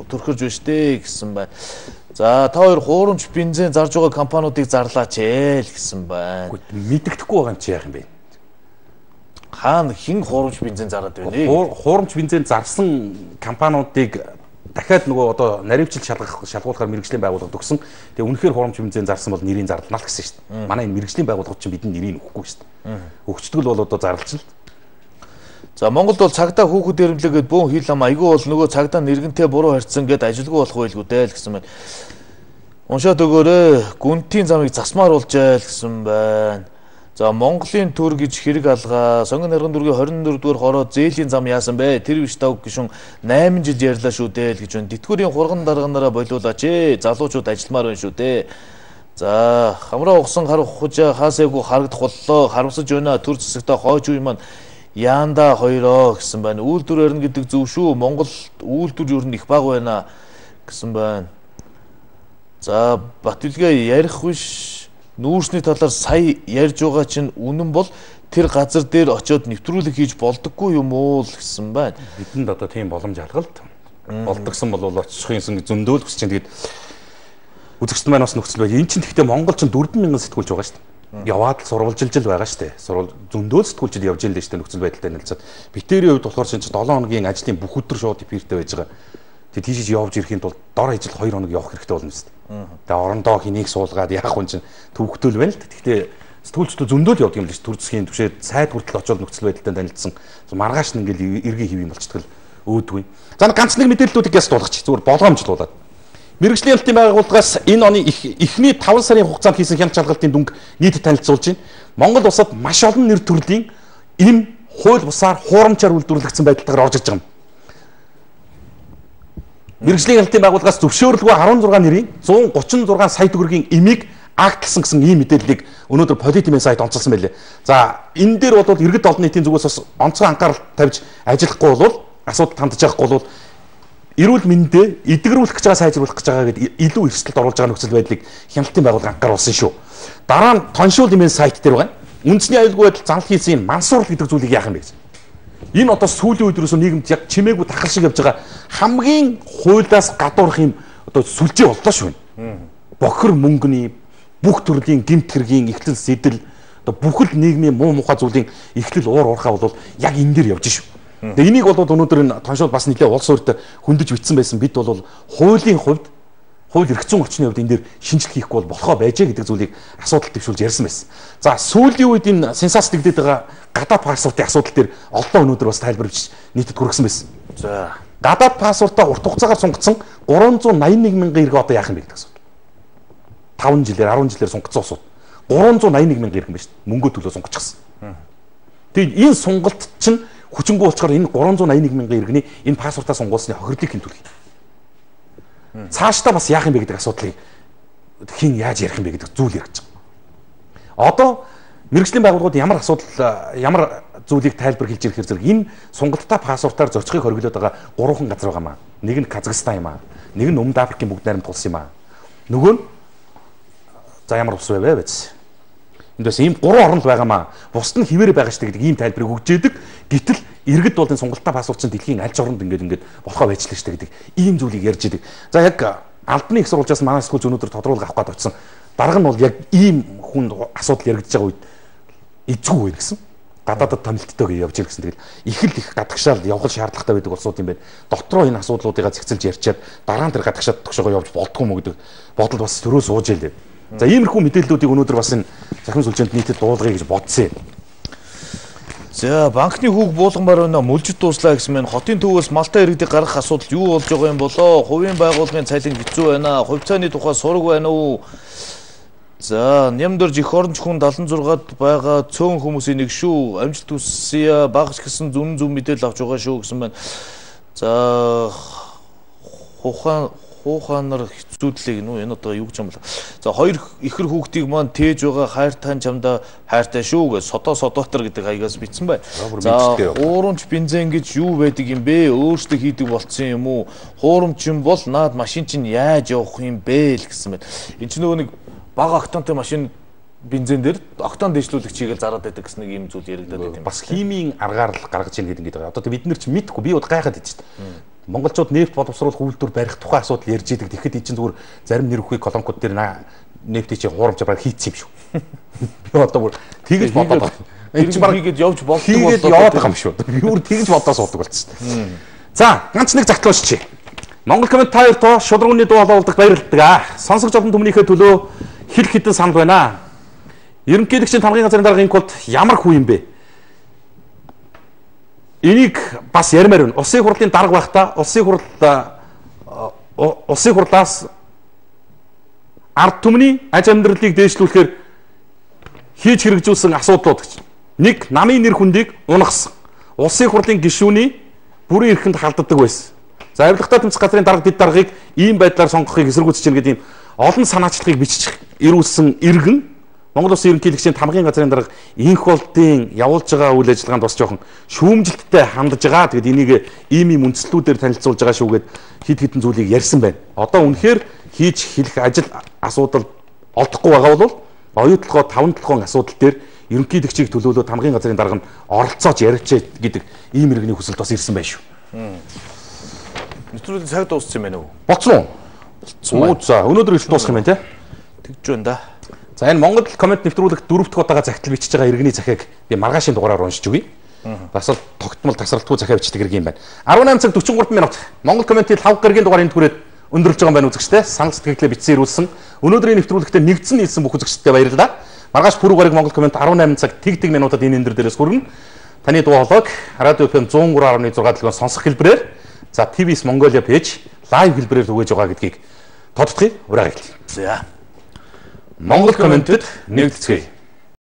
төрхөрж байна штэ гэсэн байна. За та хоёр хуурамч бензин зарж байгаа компаниудыг зарлаач ээ л гэсэн байна. Мэддэхгүй байгаа юм чи яах юм бэ? Хаана хин хуурамч бензин зараад байна вэ? Хуурамч бензин зарсан компаниудыг дахиад нөгөө одоо наривчлал шалгуулахаар мэрэгжлийн байгууллагад өгсөн. Тэгээ үнэхээр хурамч хэмжээнд зарсан бол нэрийн зарлал гэсэн шүү дээ. Манай энэ мэрэгжлийн байгууллагууд чинь бидний нэрийг өгөхгүй шүү дээ. Өгчтгөл бол одоо зарлалч л. За Монголд бол цагдаа хүүхэд эрмлэгээд бөөн хил ам айгүй бол нөгөө цагдаа нэргэнтэй буруу харьцсан гэд ажилгүй болох байлгүй дээ л гэсэн байна. Уншаад өгөөрэй. Гүнтийн замыг засмаар уулжаа л гэсэн байна. За Монголын төр гэж хэрэг алгаа сонгон нарган дүргийн 24-р хороо зээлийн зам яасан бэ? Тэр биш тав гişүн 8 жил ярьлаа шүү дээ л гэж байна. Тэтгэврийн хурган дарганараа болиулаач ээ. Залуучууд ажилламаар байна шүү дээ. За хамраа угсан хар ухажаа хаасайгүй харагдах боллоо. Харамсаж байна. Төр зэсэгтээ хойч үе маань яанда хоёроо гэсэн байна. Үйлдвэр өрнө гэдэг зөв шүү. Монгол үйлдвэр өрнө их бага байна гэсэн байна. За Батүлгээ ярих биш нүүрсний талаар сая ярьж байгаа чинь үнэн бол тэр газар дээр очиод нэвтрүүлэг хийж болдоггүй юм уу л гэсэн байна. Бидэнд одоо тийм боломж алгалт болдогсон бол очихын зөндөөл хүсэж чинь тэгээд үзэгчд маань бас нөхцөл бай. Энд чинь гэхдээ Монгол чинь 4000 сэтгүүлч байгаа шүү дээ. Яваад л сурвалжилж байгаа шүү дээ. Зөндөөл сэтгүүлчид явж ийлээ шүү дээ нөхцөл байдалтай нэлцээд. Битэрийн хувьд болохоор чинь 7 хоногийн ажлын бүх өдөр шууд эфиртэй байж байгаа. Тэгээд тийшээ явж ирэхийн тулд дор ажил 2 хоног явах хэрэгтэй болно шүү дээ. Тэгээд орондоо хэнийг суулгаад яах вэ чинь төвөгтөл байна л. Гэхдээ сэтгүүлчдүүд зөндөөл явдаг юм л шүү. Төр засгийн түвшээд сайд хүртэл очиод нөхцөл байдалтай танилцсан. Маргааш нь ингээл эргийн хэвийн болчихтгол өөдгүй. За ганц нэг мэдээллүүдийг яс дуулгач. Зүгээр болгоомжлуулаад. Мэргэжлийн ялтын байгууллагаас энэ оны эхний 5 сарын хугацаанд хийсэн хяналт шалгалтын дүнг нийтэд танилцуулж байна. Монгол улсад маш олон нэр төрлийн эм хууль бусаар хуурамчаар үйлдвэрлэгдсэн байдалтайгаар орж иж байгаа юм. Мэргэжлийн ялтын байгууллагаас зөвшөөрлгүй 16 нэрийн 136 сая төгрөгийн эмийг агтлсан гэсэн ийм мэдээллийг өнөөдөр Политикийн сайт онцолсон байлээ. За энэ дээр бол иргэд олон нийтийн зүгээс бас онцгой анхаарал тавьж ажиллахгүй бол асуудал хандж байхгүй бол эрүүл мэндэд эдгэрүүлэх гэж байгаа сайжруулах гэж байгаа гэдэг илүү эрсдэлд оруулж байгаа нөхцөл байдлыг хяналтын байгууллага анхааруулсан шүү. Дараа нь тоншуул хэмээн сайт дээр байгаа. Үндэсний аюулгүй байдал занл хийсэн мансуурал гэдэг зүйлийг яах юм бэ гэж. Энэ одоо сүүлийн үед юусэн нийгэмд яг чимээгүй тахал шиг явж байгаа хамгийн хуулиас гадуурх юм одоо сүлжээ боллоо шүү. Бохир мөнгөний бүх төрлийн гэмт хэргийн эхлэл сэтэл одоо бүхэл нийгмийн муу мухай зүйлийн эхлэл уур уурхаа бол яг энэ дээр явж шүү. Тэгээ энийг бол өнөөдөр энэ тоншуул бас нэлээ улс хуультай хөндөж бичсэн байсан бид бол хуулийн хувьд хууль эрх зүйн орчны хувьд энэ дээр шинжилгээ хийхгүй бол болохоо байжээ гэдэг зүйлийг асуудал төвшүүлж ярьсан байсан. За сүүлийн үед энэ сенсац дэгдээд байгаа гадаад паспортын асуудал дээр олон өнөөдөр бас тайлбарж нийтэд хүргэсэн байсан. За гадаад паспортоо урт хугацаагаар сунгацсан 381 мянган иргэ одоо яах юм бэ гэдэг асуудал. 5 жилээр 10 жилээр сунгацсан усууд 381 мянган иргэн байна шүү дээ. Мөнгөө төлөө сунгачихсан. Тэгээд энэ сунгалт чинь хүчингү уучгаар энэ 381 мянган иргэний энэ паспортаа сунгуулсны хохирлыг хэн төлөх юм. Цаашдаа бас яах юм бэ гэдэг асуудлыг хэн яаж ярих юм бэ гэдэг зүйл яригдж байгаа. Одоо мэргэжлийн байгууллагууд ямар асуудал ямар зүйлийг тайлбар хэлж ирэхээр зэрэг энэ сунгалттай паспортоор зочихыг хориглоод байгаа 3хан газар байгаа маа. Нэг нь Казахстан юм аа. Нэг нь Өмнөд Африкийн бүгд найрамд улс юм аа. Нөгөө нь за ямар улс вэ гэж. Эндээс ийм 3 орн л байгаа маа. Бусд нь хിവэр байгаа штэ гэдэг ийм тайлбарыг өгч яадаг. Гэтэл иргэд бол энэ сунгалттай паспорт чинь дэлхийн аль ч оронд ингээд болохоо байчлаа штэ гэдэг ийм зүйлийг ярьж яадаг. За яг албаны их сурвалжаас манай сэтгүүлч өнөөдөр тодруулга авах гээд очсон. Дарга нь бол яг ийм хүн асуудал яригдж байгаа үед эзгүй вэ гэсэн. Гадаадд томилттойгоо явж ирсэн. Тэгэл их гадагшаал явах шаардлагатай байдаг улсууд юм байна. Дотроо энэ асуудлуудыгаа зэгцэлж ярьчаад дараа нь тэр гадагшаад тогшоогоо явж болдгоо мө гэдэг бодол бас төрөө сууж ялээ. За иймэрхүү мэдээллүүдийг өнөөдөр бас энэ захин сүлжээнд нийтэд дуулгая гэж бодсон юм. За банкны хүүг буулгамаар байна. Мүлжид дууслаа гэсэн мэн хотын төвөөс малтай иргэдийг гаргах асуудал юу болж байгаа юм болоо? Хувийн байгууллагын цалин хэцүү байна. Хувь цааны тухай сураг байна уу? За нямдэрж их оронч хүн 76-ад байгаа цөөн хүмүүсийн нэг шүү. Амжилт хүсье багш гэсэн зүн мэдээлэл авч байгаа шүү гэсэн байна. За хууханаар хэцүүдлийг нүү энэ одоо юу гэж юм бэ? За хоёр ихэр хүүхдийг маань тээж байгаа хайртай чамда хайртай шүү гэж содоотор гэдэг хаягаас бичсэн бай. За хуурамч бензин гэж юу байдаг юм бэ? Өөрсдөө хийдэг болцсон юм уу? Хуурамч юм бол наад машин чинь яаж явах юм бэ л гэсэн байна. Энэ ч нөгөө нэг бага октонтой машин бензин дээр октон дэвшлүүлэгчийг л зараад байдаг гэсэн нэг юм зүйл яригдаад байт юм. Бас химийн аргаар л гаргаж ийн гэдэг байгаа. Одоо бид нар ч мэдхгүй би бол гайхаад идэж байна. Монголчууд нефт боловсруулах үйлдвэр барих тухай асуудал ярьж идэг. Тэгэхэд энэ чинь зүгээр зарим нэр бүхий колонкууд дээр нефтийг чи хуурамч бараг хийцсэн юм шүү. Би одоо бүр тэгэж бодоод байна. Энэ чинь бараг хийгээд явж болдог болоо. Яваад байгаа юм шүү. Би бүр тэгэж бодоод суудаг болсон шүү. За, ганц нэг загтлууч чи. Монгол коммент тоо шудрагны дуу олоолдог баярлалдаг. Сонсогч олон түмнийхээ төлөө хэл хідэн санал байна. Ерөнхийлөгчийн тамгын газрын дараагийн код ямар хүү юм бэ? Энийг бас ярмаар байна. Улсын хурлын дарга байхдаа улсын хурлаас ард түмний аж амьдралыг дээшлүүлэхээр хийж хэрэгжүүлсэн асуудлууд гэж. Нэг намын нэр хүндийг унагсан. Улсын хурлын гишүүний бүрийн эрхэнд халддаг байсан. За авилгатай тэмцэх газрын дарга дэд даргаыг ийм байдлаар сонгохыг эсэргүүцэж байна гэдэг ийм олон санаачлагыг бичих ирүүлсэн иргэн Монгол Улсын ерөнхийлөгчийн тамгын газрын дарга инх болтын явуулж байгаа үйл ажиллагаанд бас жоохон шүүмжилттэй хандж байгаа. Тэгэд энийг ийм үндслүүдээр танилцуулж байгаа шүүгээд хид хідэн зүйлийг ярьсан байна. Одоо үнэхээр хийж хэлэх ажил асуудал олдохгүй байгаа бол оюутлогоо 5-7 асуудал дээр ерөнхийлөгчийг төлөөлөө тамгын газрын дарга нь оролцоож ярилцээ гэдэг ийм иргэний хүсэлт бас ирсэн байна шүү. Нэвтрүүлэг цаг дууссан юм байна уу? Болцсон уу? За өнөөдөр их дуусах юм байна те. Тэгж байна да. За энэ Монгол коммент нэвтрүүлэгт 4 дахь удаага захидал бичиж байгаа иргэний захиаг би маргаашийн дугаараар уншиж өгье. Бас л тогтмол тасралтгүй захиа бичдэг иргэн юм байна. 18 цаг 43 минут Монгол комментийн 5 гарагийн дугаар энд хүрээд өндөрлж байгаа юм байна үзэгчтэй. Санал сэтгэлдээ бичсэн ирүүлсэн. Өнөөдрийн нэвтрүүлэгтээ нэгдсэн нийлсэн бүх үзэгчдэд баярлалаа. Маргааш пүрэв гараг Монгол коммент 18 цаг тэг минутад энэ эндэр дээрээс хүрнэ. Таны дуу хоолойг радио FM 103.6 дэлгүүр сонсох хэлбэрээр за TVS Mongolia пэйж лайв хэлбэрээр түгээж байгаа гэдгийг тодтогъё. Ураа хэлье. За. Монгол комментэд нэгтгэцгээе.